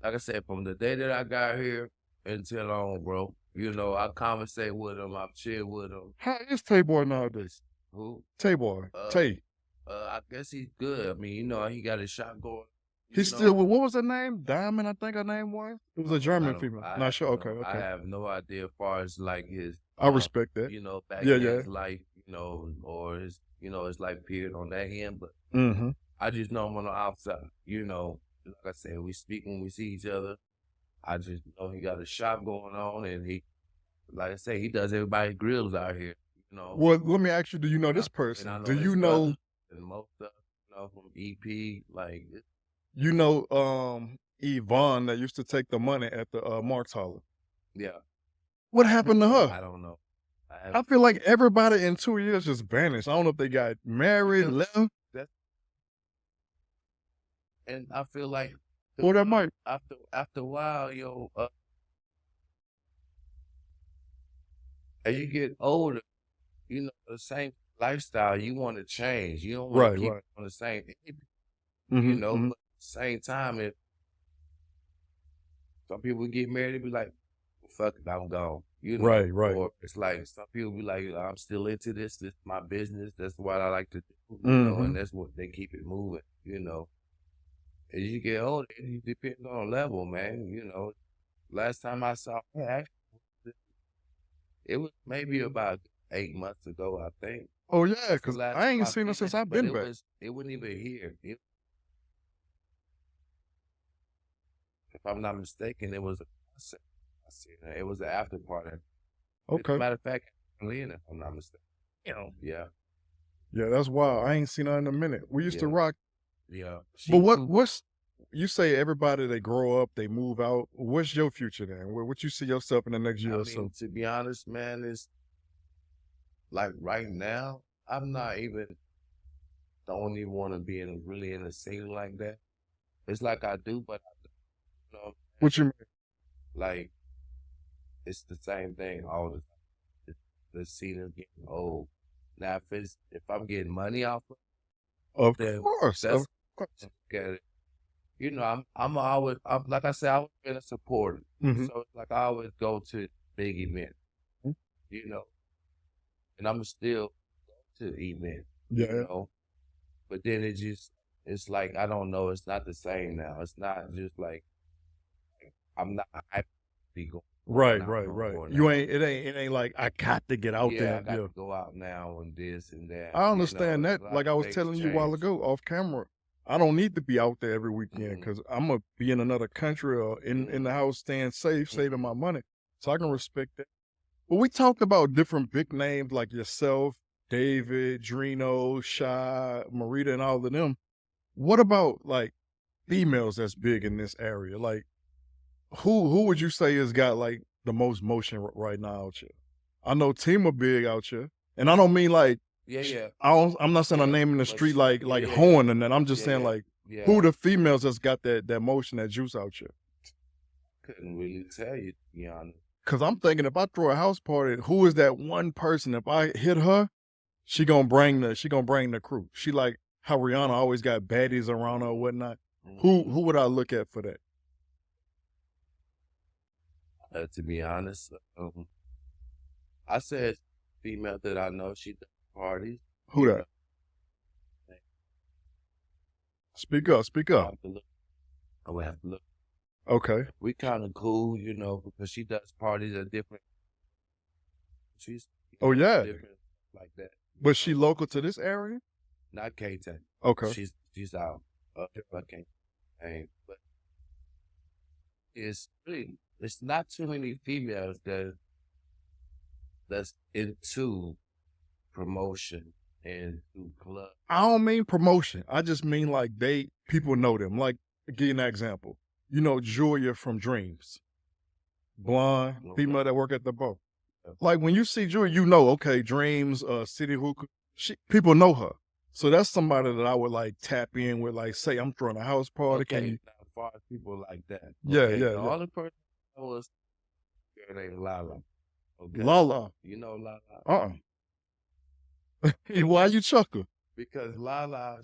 Like I said, from the day that I got here until on, bro. I conversate with them. I chill with them. How is Tay-Boy nowadays? Who? Tay-Boy. Tay. I guess he's good. I mean, he got his shot going. He's still with, what was her name? Diamond, I think her name was. It was a German female. Not sure. Okay. I have no idea as far as like his. I respect that. Back in his life, or his, his life period on that end. But I just know him on the outside. Like I said, we speak when we see each other. I just know he got a shop going on, and he, like I say, he does everybody's grills out here. Well, let me ask you: do you know this person? Do you know? And most of from EP, like. You know, Yvonne that used to take the money at the Marks Holler. Yeah. What happened to her? I don't know. I feel like everybody in 2 years just vanished. I don't know if they got married, left. And I feel like or that might after a while, as you get older, the same lifestyle, you want to change. You don't want Right, to keep right. on the same, Mm-hmm, mm-hmm. but at the same time, if some people get married, they be like, well, fuck it, I'm gone, Right, right. or it's like some people be like, I'm still into this is my business, that's what I like to do, Mm-hmm. and that's what they keep it moving. As you get older, it depends on level, man. Last time I saw her, it was maybe about 8 months ago, I think. Oh yeah, That's the because last I time ain't I seen her seen since it, I've but been back. it wasn't even here. If I'm not mistaken, it was a concert. I seen her. It was an after party. As a Okay. matter of fact, Lena, if I'm not mistaken. Yeah, Yeah, that's wild. I ain't seen her in a minute. We used to yeah, rock. yeah. But She too. what's you say everybody they grow up, they move out. What's your future then? What you see yourself in the next year I or so? mean, to be honest, man, it's like right now, I'm not even, don't even want to be really in a scene like that. It's like I do, but I don't know. What you mean? Like, it's the same thing all the time. The scene is getting old. Now, if I'm getting money off of Of it, then course, of that's course. okay. I'm always, like I said, I always been a supporter. Hmm. So it's like I always go to big events, you know, and I'm still go to events, you Yeah. know. But then it's like I don't know. It's not the same now. It's not just like I'm not I be going Right, out right, no right. more You now. ain't it ain't like I got to get out Yeah, I there. got Yeah. to go out now and this and that. I understand A that. lot Like of I was things telling you a while change. ago off camera. I don't need to be out there every weekend Hmm. because I'm gonna be in another country or in the Hmm. house staying safe, Hmm. saving my money. So I can respect that. But we talked about different big names like yourself, David, Drino, Shy, Marita, and all of them. What about like females that's big in this area? Like who would you say has got like the most motion right now out here? I know Tima big out here, and I don't mean like Yeah, yeah, I'm not saying a yeah. name in the But street like yeah, yeah, yeah, Horn and that. I'm just yeah, saying yeah, like who yeah. the females that's got that motion, that juice out here. Couldn't really tell you, to be honest. Cause I'm thinking if I throw a house party, who is that one person? If I hit her, she gonna bring the crew. She like how Rihanna always got baddies around her or whatnot. Who Hmm. would I look at for that? To be honest, I said female that I know she does parties. Who You know, that? Speak up, speak I up. have to look. I would have to look. Okay. We kind of cool, because she does parties at different. She's Oh yeah. different like that. But she local to this area? Not K Tech. Okay. She's out. I can't. But it's not too many females that's into promotion and to club. I don't mean promotion. I just mean like people know them. Like give you an example. You know Julia from Dreams. Blonde, Okay. female that work at the bar. Like when you see Julia, you know, okay, Dreams, City Hookah, people know her. So that's somebody that I would like tap in with, like, say I'm throwing a house party. Can Okay, you? now as far as people like that, Yeah, okay, yeah, the yeah. only person I was girl named Lala. Okay, Lala. you know Lala Why you chuckle? because Lala,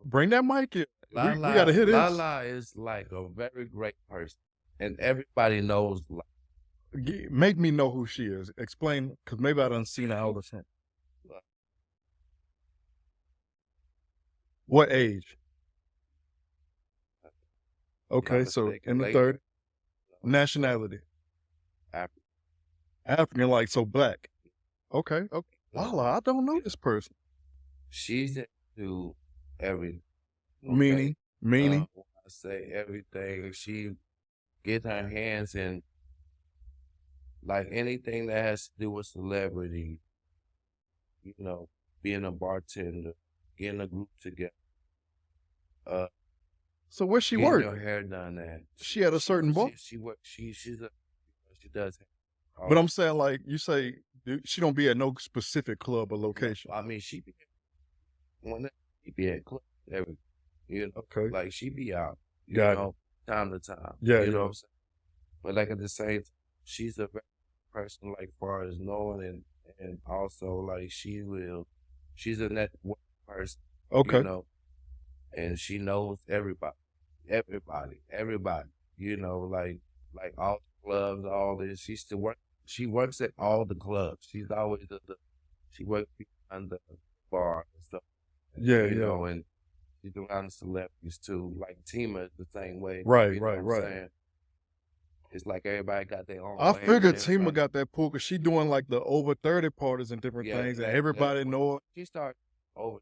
Bring that mic in. We gotta hear this. Lala is like a very great person, and everybody knows. Make me know who she is. Explain, because maybe I done seen her all the time. What age? Okay, Not so mistaken, in the late 30s. Nationality. African. African, like so black. Okay, okay. Lala, I don't know this person. She's into everything. Meaning, When I say everything, she gets her hands in like anything that has to do with celebrity, you know, being a bartender, getting a group together, so where she getting work? your hair done at. She at a certain bar? She works, she does But all. I'm saying, like, you say she don't be at no specific club or No, location. I mean, she be at club every, Okay. like she be out, Got it. time to time, Yeah, you know yeah. what I'm saying? But like at the same time, she's a very person like far as knowing and also like she's a network person, Okay. and she knows everybody, like all the clubs, all this. She works at all the clubs. She's always she works behind the bar and stuff, Yeah, yeah. and she's around the celebrities too. Like Tima is the same way, Right, you know what right, I'm right. saying? It's like everybody got their own I way with figured Tima everybody. got that pool because she doing like the over 30 parties and different Yeah, things, and that's everybody what know it. she started over.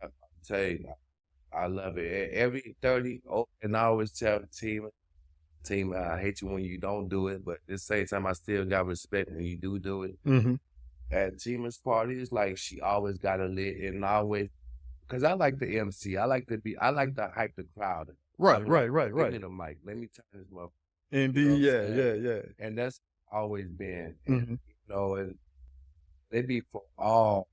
I tell you, I love it. Every 30, and I always tell the team, I hate you when you don't do it, but at the same time, I still got respect when you do it. Mm-hmm. At Tima's parties, like she always got a lit and always, because I like the MC. I like to hype the crowd. Right, I'm right, like, right, give me right. the mic. Let me turn this motherfucker. You know what Indeed, I'm yeah, saying? yeah, yeah. And that's always been, Mm-hmm. and they be for all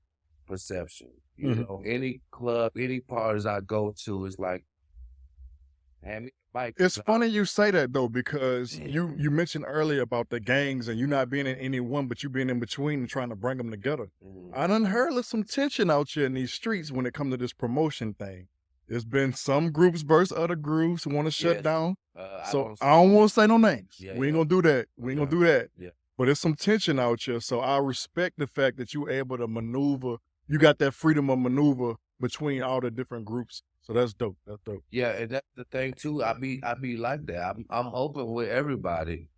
perception. Mm-hmm. Any club, any parties I go to is like, hand me the mic. It's funny you say that though, because Yeah. you mentioned earlier about the gangs and you not being in any one, but you being in between and trying to bring them together. Mhm. I done heard of some tension out here in these streets when it come to this promotion thing. There's been some groups versus other groups who want to shut Yes. down. I So don't. I don't want to say no names. Yeah, We ain't yeah. gonna do that. We ain't Yeah. gonna do that. Yeah. But there's some tension out here. So I respect the fact that you able to maneuver. You got that freedom of maneuver between all the different groups. So that's dope. That's dope. Yeah, and that's the thing too. I be like that. I'm open with everybody.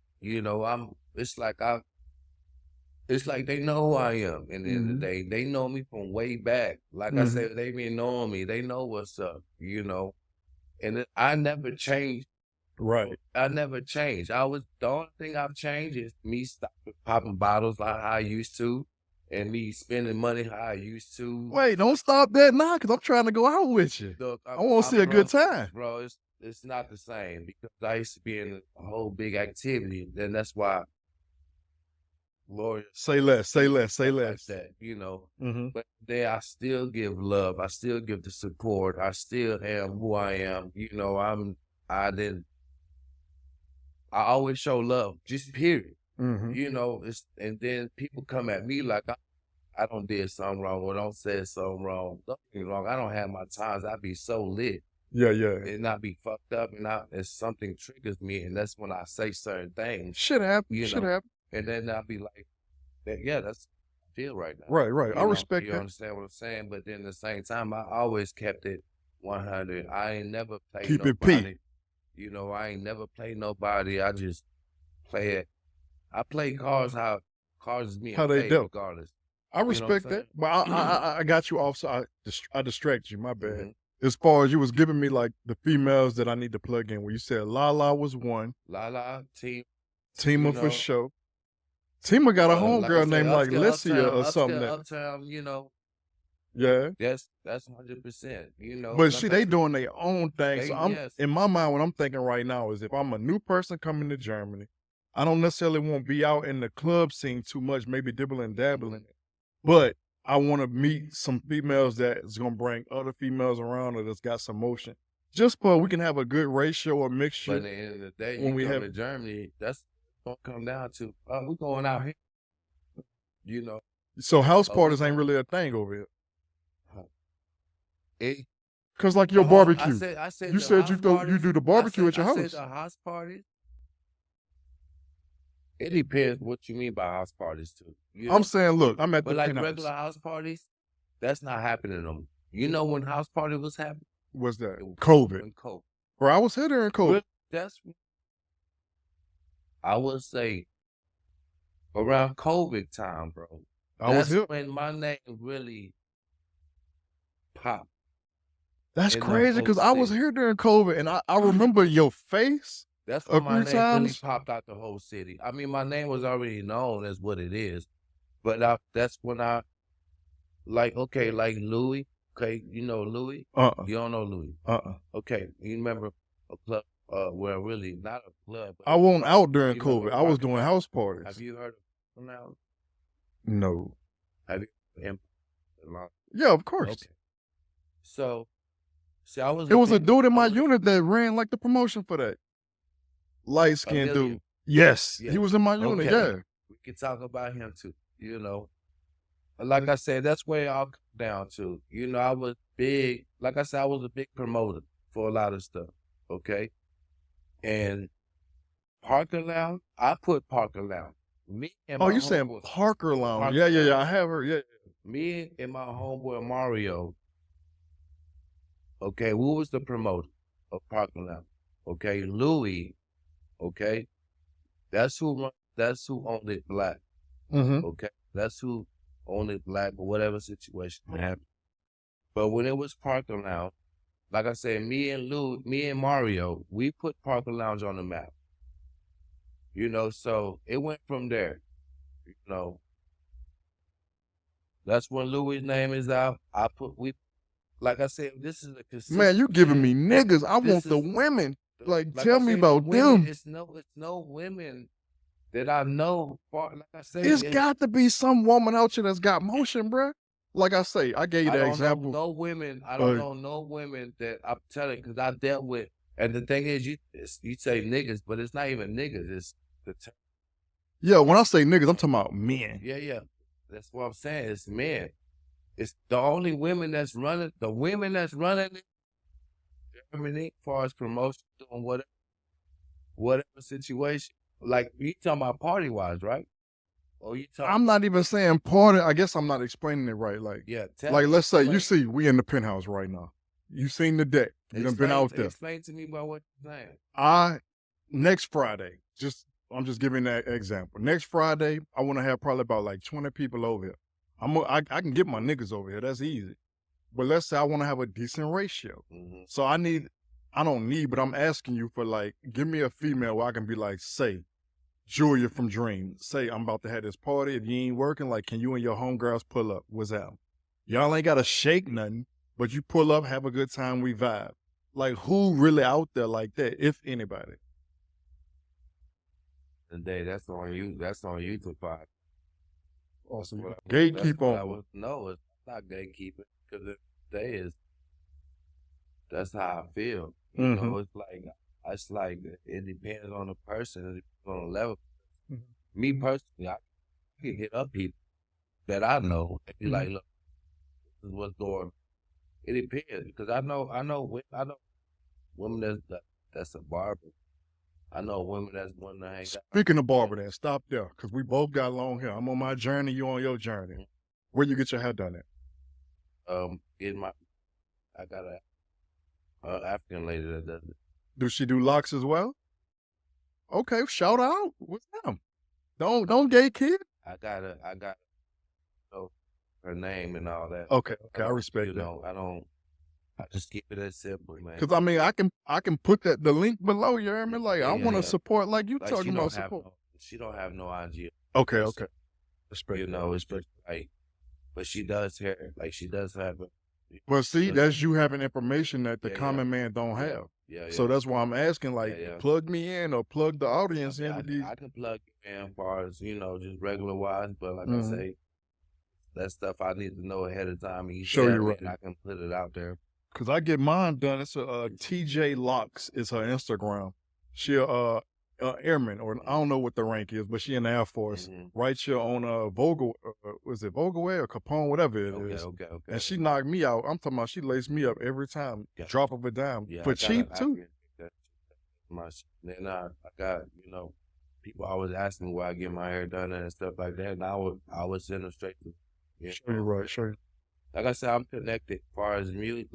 It's like they know who I am. In the end of the day, they know me from way back. Like I said, they been knowing me. They know what's up. And I never changed. Right. I never changed. The only thing I've changed is me stopping popping bottles like how I used to, and me spending money how I used to. Wait, don't stop that now, because I'm trying to go out with you. Look, I want to see a good time. bro. It's not the same because I used to be in a whole big activity, and that's why lawyers Say less, say less, say stuff like less. that. But there, I still give love. I still give the support. I still am who I am. I always show love, just period. And then people come at me like I don't did something wrong or don't say something wrong. Don't get me wrong. I don't have my times. I be so lit Yeah, yeah. and not be fucked up, and if something triggers me, and that's when I say certain things. Shit happen. You Shit know. happen. And then I'll be like, yeah, that's how I feel right now. Right, right. I respect You that. understand what I'm saying? But then at the same time, I always kept it 100. I ain't never played Keep it nobody. P. I ain't never played nobody. I just play it. I play cards how cards is being How they played dealt. regardless. I respect that. But I got you off, so I distracted you. My bad. Mhm. As far as you was giving me like the females that I need to plug in, where you said Lala was one, La team. Tima for know, sure. Tima got a like I homegirl say, named like Licia or something. Uptown, Yeah. that's 100%. But see, they doing their own thing. So I'm yes. in my mind, what I'm thinking right now is if I'm a new person coming to Germany, I don't necessarily want to be out in the club scene too much, maybe dibbling dabbling. But I want to meet some females that is gonna bring other females around or that's got some motion. Just so we can have a good ratio or But mixture. at the end of the day, when you we come have- to Germany, that's gonna come down to we're going out here. So house Oh, parties we ain't go- really a thing over here. It, Cause like your the whole- barbecue, I said you the said house you parties, do the barbecue at your I house. said the house parties. It depends what you mean by house parties too. I'm saying, look, I'm at But the like Penthouse. regular house parties, that's not happening them. You know when house party was happening? What's that? It was COVID. when COVID. Bro, I was here during COVID. That's I would say around COVID time, bro. I was That's here. when my name really popped. That's in the crazy because whole I was city. here during COVID and I remember your face. That's A when my few name really times. popped out the whole city. I mean, my name was already known as what it is, but that's when I like Louis. Okay, you know Louis. You don't know Louis. Okay, you remember a club? Well, really not a club. But I wasn't out during You remember COVID. I was Rocket doing House? house parties. Have you heard of him now? No. Have you him? Yeah, of course. Okay. So, see, I was. It was a big- dude in I my was- unit that ran like the promotion for that. Light skinned Million. dude. Yes. Yeah. He was in my unit, Okay. yeah. We can talk about him too. you know. Like I said, that's where I'll come down to. You know, I was big, like I said, I was a big promoter for a lot of stuff. Okay. And Parker Lounge, I put Parker Lounge. Me and Oh, my you saying homeboy, Parker Lounge? Parker Yeah, yeah, yeah. I Lounge. have her. Yeah. Me and my homeboy Mario, okay, who was the promoter of Parker Lounge? Okay, Louis, okay, that's who owned it black. Mm-hmm. Okay, that's who owned it black or whatever situation happened. But when it was Parker Lounge, like I said, me and Mario, we put Parker Lounge on the map. You know, so it went from there. You know, that's when Louis' name is out. Like I said, this is a Man, consistent you giving me thing. niggas. I This want the is women. Like, like I tell me said, the about women. them. It's no women that I know. Like I say, It's got to be some woman out here that's got motion, bruh. Like I say, I gave you I the don't know example. no women. I don't know no women that I'm telling because I dealt with. And the thing is, you say niggas, but it's not even niggas. It's the term. Yeah, when I say niggas, I'm talking about men. Yeah. That's what I'm saying. It's men. It's the only women that's running. The women that's running it. Germany, as far as promotion, doing whatever situation. Like you talking about party wise, right? Or you talking? I'm not even saying party. I guess I'm not explaining it right. Like, Yeah. let's say you see we in the penthouse right now. You seen the deck. You done been out there. Explain to me about what you're saying. Next Friday, I'm just giving that example. Next Friday, I want to have probably about like 20 people over here. I can get my niggas over here. That's easy. But let's say I want to have a decent ratio. Mm-hmm. So I don't need, but I'm asking you for like, give me a female where I can be like, say, Julia from Dream. Say, I'm about to have this party. If you ain't working, like, can you and your homegirls pull up? What's that? Y'all ain't got to shake nothing, but you pull up, have a good time, we vibe. Like, who really out there like that, if anybody? Today, that's on you. That's on you to find. Awesome. Well, Gatekeep on. No, it's not gatekeeping because today is that's how I feel. You know, it's like it depends on the person, it depends on the level. Mm-hmm. Me personally, I can hit up people that I know and be like, look, this is what's going on. It depends because I know women that's a barber. I know women that's one to hang out. Speaking of barber, then stop there because we both got long hair. I'm on my journey, you on your journey. Mm-hmm. Where you get your hair done at? I got a African lady that does it. Does she do locks as well? Okay, shout out. What's them? Don't gatekeep. I got her name and all that. Okay, I respect that. Know, I just keep it as simple, man. Because I mean, I can put the link below. You hear me? Like I want to support, like you talking about support. She don't have no IG. Okay. Respect. You know, it's just like, but she does hair. Like she does have it. Well, see, that's you having information that the common man don't have. Yeah. So that's why I'm asking, like, plug me in or plug the audience in with these. I can plug you in as far as, you know, just regular wise, but like I say, that stuff I need to know ahead of time. And show you right. And I can put it out there. Cause I get mine done. It's a TJ Locks is her Instagram. She airman, or I don't know what the rank is, but she in the Air Force. Right here on Vogel, was it Vogelway or Capone, whatever it is. Okay. And she knocked me out. I'm talking about she laced me up every time. Drop of a dime. For cheap too. Then I got, you know, people always asking where I get my hair done and stuff like that. And I would send them straight to. You're right, sure. Like I said, I'm connected as far as music,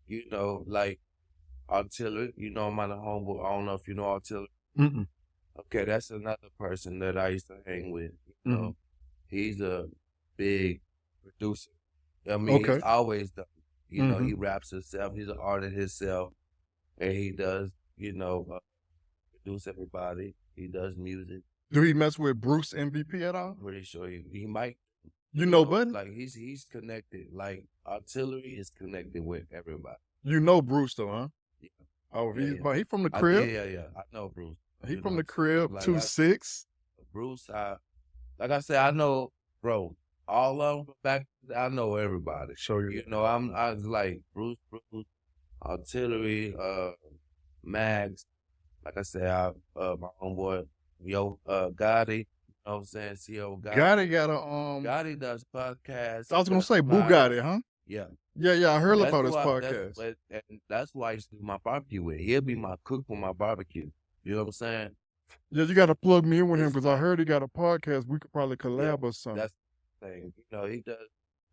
you know, like artillery. You know, I'm on a homeboy. I don't know if you know artillery. Okay, that's another person that I used to hang with. You know, he's a big producer. I mean, he's always done. You know, he raps himself. He's an artist himself, and he does, you know, produce everybody. He does music. Do he mess with Bruce MVP at all? I'm pretty sure he might. You know, buddy? Like he's connected. Like artillery is connected with everybody. You know Bruce though, huh? Yeah. Oh, he from the crib? Yeah. I know Bruce. He from the crib, like 2'6". Bruce, like I said, I know, bro. All of them back. I know everybody. Show you. You know, I was like Bruce, artillery, Mags. Like I said, my homeboy, Gotti. know what I'm saying? CEO Gotti got a Gotti does podcasts. I was gonna Does say live. Bugatti, huh? Yeah. Yeah, I heard That's about his why podcast. that's why I used to do my barbecue with. He'll be my cook for my barbecue. You know what I'm saying? Yeah, you gotta plug me in with him It's because I like, heard he got a podcast. We could probably yeah, collab or something. that's the thing. You know, he does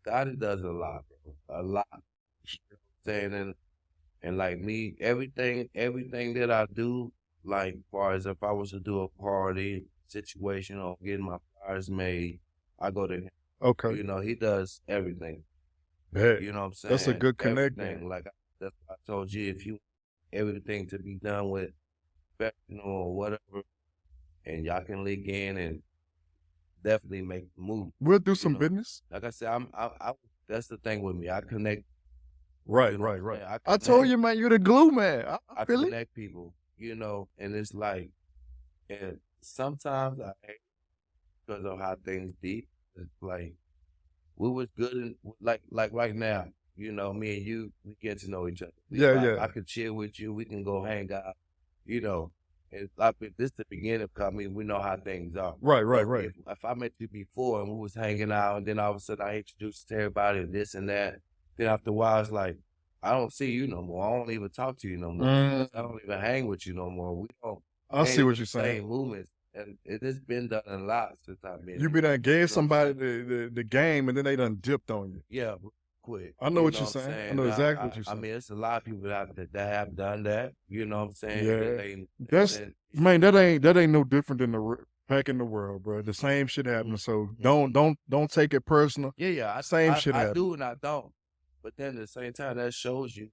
Gotti does a lot, bro. A lot. You know what I'm saying? And like me, everything that I do, like far as if I was to do a party situation or getting my flyers made, I go to him. Okay. You know, he does everything. Bet. You know what I'm saying? That's a good connect, Everything. man. Like that's what I told you. If you everything to be done with professional or whatever, and y'all can link in and definitely make the move. We'll do You some know, business. like I said, I that's the thing with me. I connect. Right, You know what right, I'm right. saying? I told you, man, you're the glue man. I I feel it. connect people. You know, and it's like, and sometimes I hate because of how things be. It's like we was good in like right now. You know, me and you, we get to know each other. We Yeah, vibe. yeah. I could chill with you. We can go hang out. You know, it's like if this the beginning of coming. We know how things are. Right, But right, right. if I met you before and we was hanging out, and then all of a sudden I introduced you to everybody and this and that, then after a while it's like I don't see you no more. I don't even talk to you no more. Mm, I don't even hang with you no more. We don't I ain't see even what the you're saying. same movements, and it has been done a lot since I've been You here. be done You gave know what I'm somebody saying? the game and then they done dipped on you. Yeah, quick. I know You what know you're what I'm saying. I saying? know exactly what I, you're I saying. mean, it's a lot of people that have done that. You know what I'm saying? Yeah. Then they, That's then, man, that ain't no different than back in the world, bro. The same shit happening. So don't take it personal. yeah, Same shit I happening. do and I don't. But then at the same time, that shows you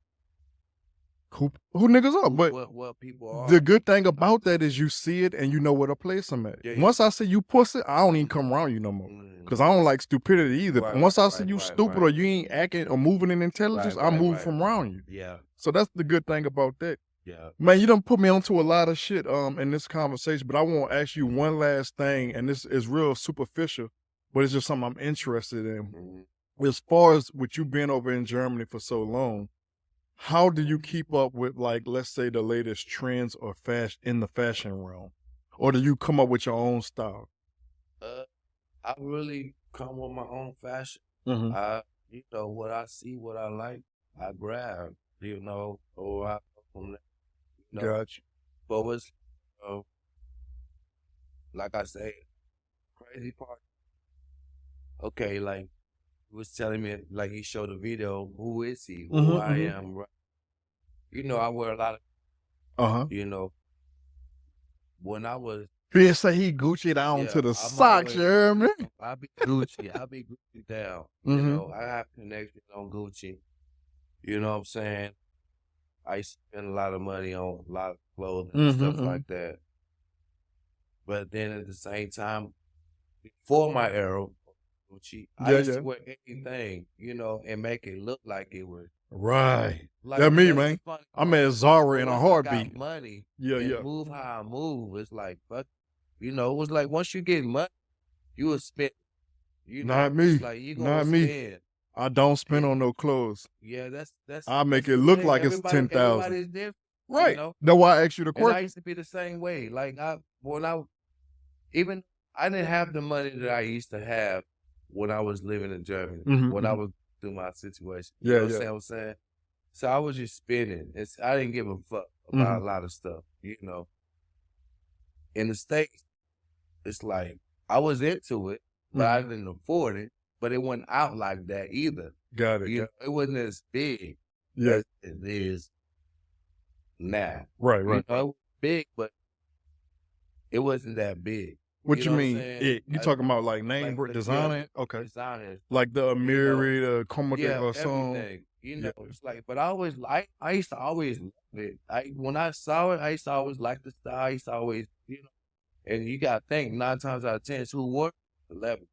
Who niggas are, but what people the are. good thing about that is you see it and you know where to place them at. Yeah, yeah. Once I see you pussy, I don't even come around you no more. Cause I don't like stupidity either. Right, Once I right, see you right, stupid right. or you ain't acting or moving in intelligence, I move from around you. Yeah, So that's the good thing about that. yeah. Man, you done put me onto a lot of shit in this conversation, but I want to ask you one last thing, and this is real superficial, but it's just something I'm interested in. Mhm. As far as with you being over in Germany for so long, how do you keep up with, like, let's say the latest trends or fashion in the fashion realm? Or do you come up with your own style? I really come with my own fashion. Mm-hmm. You know, what I see, what I like, I grab. You know, or I go from there. You know, Gotcha. but what's like I say, crazy part. Okay, like he was telling me, like he showed a video. Who is he? Who I am? Right? You know, I wear a lot of. Uh-huh. You know, when I was He say he Gucci down yeah, to the I'm socks, you always hear me? I be Gucci. I be Gucci down. You know, I have connections on Gucci. You know what I'm saying? I used to spend a lot of money on a lot of clothing and stuff like that. But then at the same time, before my era, Gucci, I Yeah, used yeah. to wear anything, you know, and make it look like it was. Right. Like That me, that's the man. funny I'm part. at Zara But in a once I got heartbeat. money Yeah, and yeah. move how I move, it's like, fuck, you know, it was like once you get money, you will spend. You know, Not me. it's like you gonna Not me. spend. I don't spend And on no clothes. yeah, I make that's it the look thing. like it's 10,000. Everybody's different, you Right. know. That's why I asked you the And I question. used to be the same way. Like when I even I didn't have the money that I used to have when I was living in Germany. When I was through my situation. You know what I'm saying? So I was just spending. I didn't give a fuck about a lot of stuff, you know. In the States, it's like I was into it, but I didn't afford it. But it wasn't out like that either. Got it. You know, it wasn't as big Yeah. as it is now. Right, You right. know, it was big, but it wasn't that big. What You you know what I'm mean? saying? You talking about like name Like brand the design? Okay. designer, Like the Amiri, the Commodore yeah, or something. everything. You know, Yeah. it's like, but I used to always love it. When I saw it, I used to always like the style. I used to always, you know, and you got to think 9 times out of 10, it's who wore it? 11.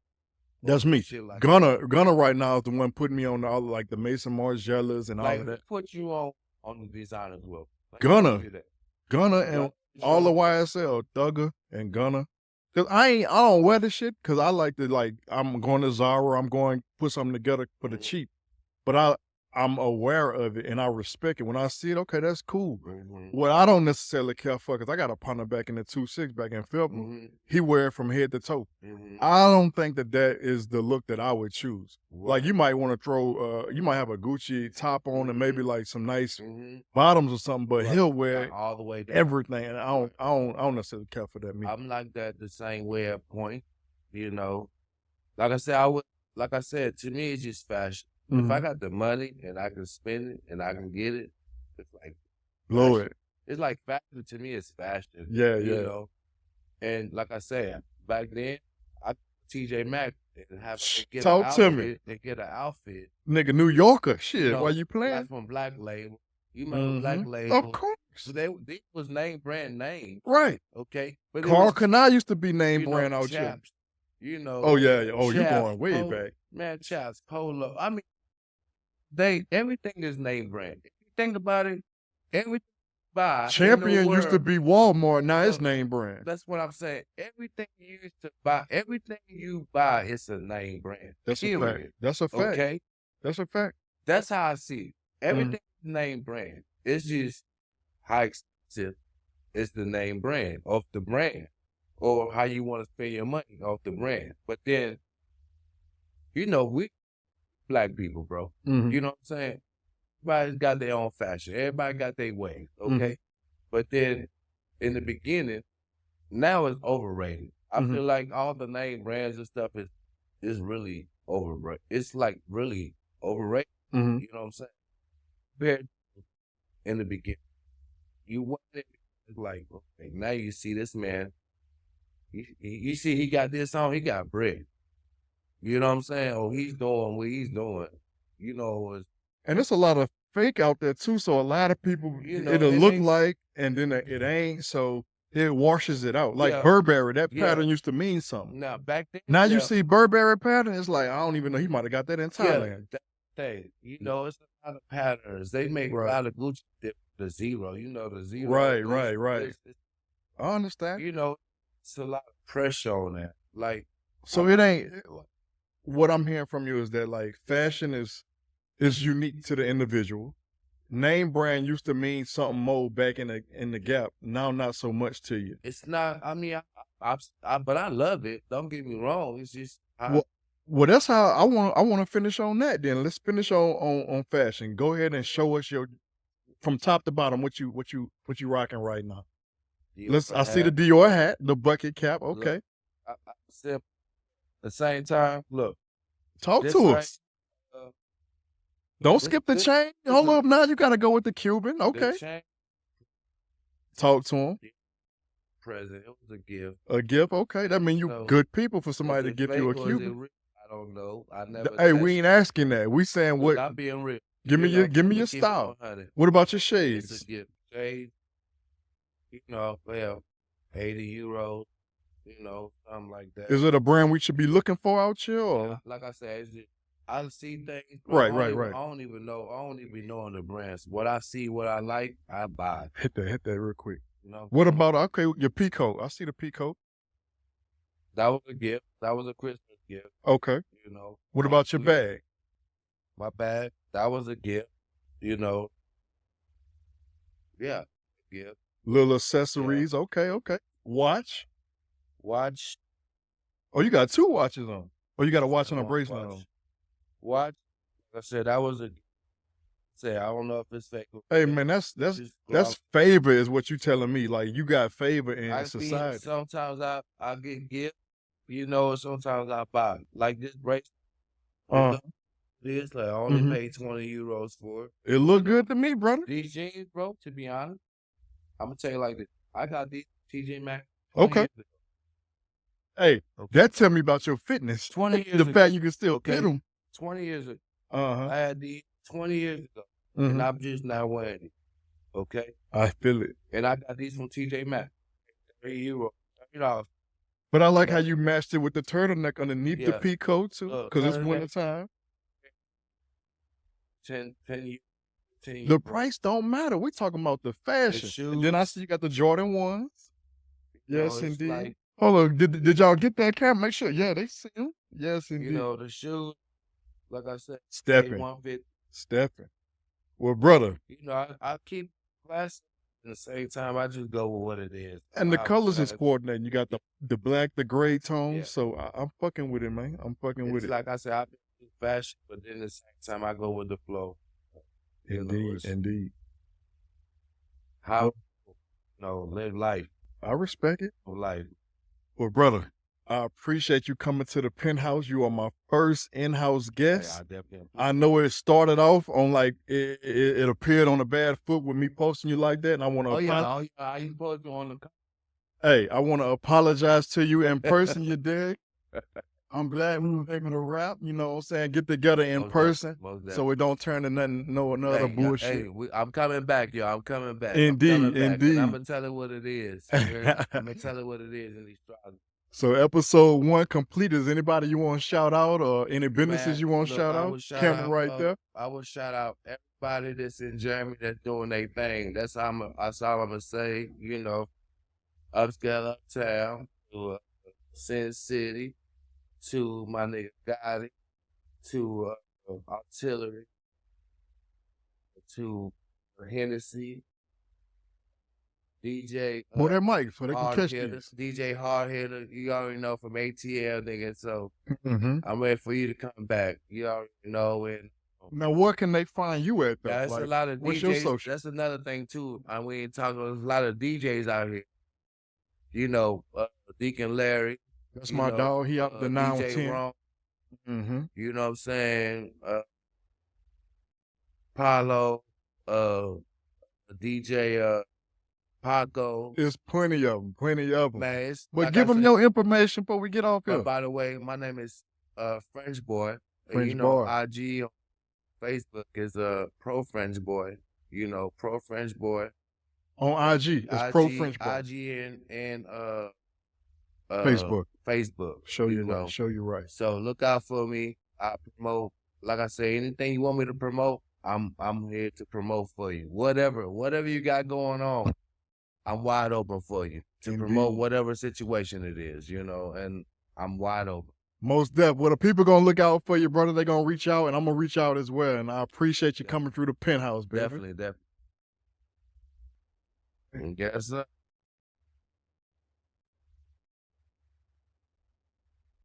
That's me. Shit like Gunna right now is the one putting me on all like the Mason Margielas and all like of that. put you on the design as well. Like, Gunna do that. and all the YSL, Thugger and Gunna. Cause I don't wear this shit cause I like to I'm going to Zara, I'm going put something together for the cheap. But I'm aware of it and I respect it. When I see it, okay, that's cool. Mhm. What I don't necessarily care for, because I got a partner back in the 2-6 back in February. Mhm. He wear it from head to toe. Mhm. I don't think that is the look that I would choose. Like Right. you might want to throw, you might have a Gucci top on and maybe like some nice Mhm. bottoms or something, but Right. he'll wear Not all the way down. everything. And Right. I don't necessarily care for that. Me. I'm like that the same way at point, you know. Like I said, to me it's just fashion. If I Mhm. got the money and I can spend it and I can get it, it's like Blow fashion. it. It's like fashion to me. It's fashion. Yeah, You yeah. know. And like I said, back then, I TJ Maxx and have to get an Talk to me. outfit. They get an outfit. Nigga, New Yorker. You Shit, why know, you playing? that's from Black Label. You remember Black Of Label? course. So they was name brand name, Right. okay? But it Carl was, Kanai used to be name you know, brand out here. Chaps. You know, Oh, yeah. Yeah. Oh, you Chaps, going way back. man, Chaps, Polo. I mean, everything is name brand. If you think about it, everything you buy in the Champion used to world, be Walmart. Now it's look, name brand. that's what I'm saying. Everything you used to buy, everything you buy is a name brand. That's a fact. Period. That's a fact. Okay? That's a fact. That's how I see it. Everything Mm. is name brand. It's just how expensive is the name brand of the brand, or how you want to spend your money off the brand. But then, you know, we black people, bro. Mhm. You know what I'm saying? Everybody's got their own fashion. Everybody got their way, Mhm. okay? But then in the beginning, now it's overrated. I Mhm. feel like all the name brands and stuff is really overrated. It's like really overrated. Mhm. You know what I'm saying? Compared to in the beginning, you want it like, okay, now you see this man. You see he got this on. He got bread. You know what I'm saying? Oh, he's doing what he's doing. You know, And there's a lot of fake out there too. So a lot of people, you know, it'll it look makes like, and then it ain't. So it washes it out. Like yeah, Burberry, that yeah. pattern used to mean something. Now back then, Now you yeah, see Burberry pattern, it's like I don't even know. He might have got that in yeah. Thailand. That thing, you know, it's a lot of patterns. They make a Right. lot of Gucci dip the zero. You know, the zero. Right. Gucci, Right. Right. I understand. you know, it's a lot of pressure on that. Like, So it ain't. What I'm hearing from you is that like fashion is unique to the individual. Name brand used to mean something more back in the gap. Now not so much to you. it's not. I mean, but I love it. Don't get me wrong. It's just, Well, that's how I want to finish on that. Then let's finish on fashion. Go ahead and show us your from top to bottom what you rocking right now. I see the Dior hat, the bucket cap. Okay, Look, I said at the same time. Look, talk this to right. us. Don't skip the chain. Hold up, now you got to go with the Cuban. Okay, The chain talk to him. present. It was a gift. A gift. Okay, that means you So, good people for somebody to is it give you a fake or is it Cuban. real? I don't know. I never. Hey, touched we ain't asking that. We saying Look, what? I'm being real. Give me You your know, give me let your keep it style. 100. What about your It's shades? a gift. Shades, you know, well, 80 euros, you know, something like that. Is it a brand we should be looking for out here? Yeah, Or? like I said, it's just, I see things, bro. Right. I don't even know. I don't even be knowing the brands. What I see, what I like, I buy. Hit that real quick. You know. What about okay your peacoat? I see the peacoat. That was a gift. That was a Christmas gift. Okay. You know. What about your bag? My bag. That was a gift. You know. Yeah. Gift. Little accessories. Okay. Watch. Watch. Oh, you got 2 watches on. Oh, you got a watch and a One bracelet watch. on. Watch. Like I said, that was a. Say, I don't know if it's fake. Hey man, that's favor is what you telling me. Like you got favor in society. Sometimes I get gift, you know, sometimes I buy. Like this bracelet. This like I only paid 20 euros for it. It look good to me, brother. These jeans, bro, to be honest, I'm gonna tell you like this. I got these TJ Maxx. Okay. Hey, that tell me about your fitness. 20 years the ago. fact you can still Okay. fit them. 20 years ago. Uh-huh. I had these 20 years ago. And I'm just not wearing it. Okay. I feel it. And I got these from TJ Maxx. 30 euro. $30. But I like how you matched it with the turtleneck underneath the Yeah. peacoat too, because it's turtleneck. winter time. 10 The price don't matter. We're talking about the fashion. And then I shoes. see you got the Jordan ones. You know, Yes, it's indeed. like, Hold on, did y'all get that camera? Make sure. Yeah, they see them. Yes, indeed. you know, the shoes, like I said, Stepping. 150, Stepping. Well, brother, You know, I keep classic. At the same time, I just go with what it is. and the I'm colors is glad. coordinating. You got the black, the gray Yeah. tones. So I'm fucking with it, man. I'm fucking with It's it. like I said, I've been through fashion, but then at the same time, I go with the flow. You know, Indeed, it's indeed. how live life, I respect it. life. Well, brother, I appreciate you coming to the Penthouse. You are my first in-house Hey, I guest. definitely I know it started off on like it appeared on a bad foot with me posting you like that, and I want to Oh yeah, I ain't supposed to on the. Hey, I want to apologize to you in person, you dig? I'm glad we were able to rap, you know what I'm saying, get together in Most person definitely. so it don't turn to nothing, no other bullshit. Hey, I'm coming back, y'all. I'm coming back. Indeed, I'm coming back, and I'm indeed. gonna tell it what it is. You heard me? I'm gonna tell it what it is in these trials. So episode 1 complete. Is anybody you want to shout out or any businesses Man, you want to look, shout I out? would shout Camera out. right there. I would shout out everybody that's in Germany that's doing their thing. That's all I'm gonna say. You know, upscale, uptown, to Sin City, to my nigga Gotti, to Artillery, to Hennessy, DJ Boy, that mic so they can Hard catch Hitter, this. DJ Hard Hitter. You already know from ATL, nigga. So Mm-hmm. I'm ready for you to come back. You already know, and Now, where can they find you at, though? that's Like, a lot of what's your DJs. social? That's another thing too. We ain't talking. There's a lot of DJs out here. You know, Deacon Larry. That's you my know, dog. He up the 9 DJ 10. Ron. Mm-hmm. You know what I'm saying? Paulo, DJ Paco. There's plenty of them, Man, it's But like give I them said, your information before we get off here. by the way, my name is French Boy. French you know, Boy. IG on Facebook is Pro French Boy. You know, Pro French Boy. On IG, it's Pro French Boy. IG and Facebook. Facebook. Show you know. right. Show you right. So look out for me. I promote. Like I say, anything you want me to promote, I'm here to promote for you. Whatever you got going on, I'm wide open for you to promote whatever situation it is, you know, and I'm wide open. Most def. Well, the people gonna look out for you, brother. They gonna reach out, and I'm gonna reach out as well. And I appreciate you coming through the Penthouse, baby. Definitely. And guess what?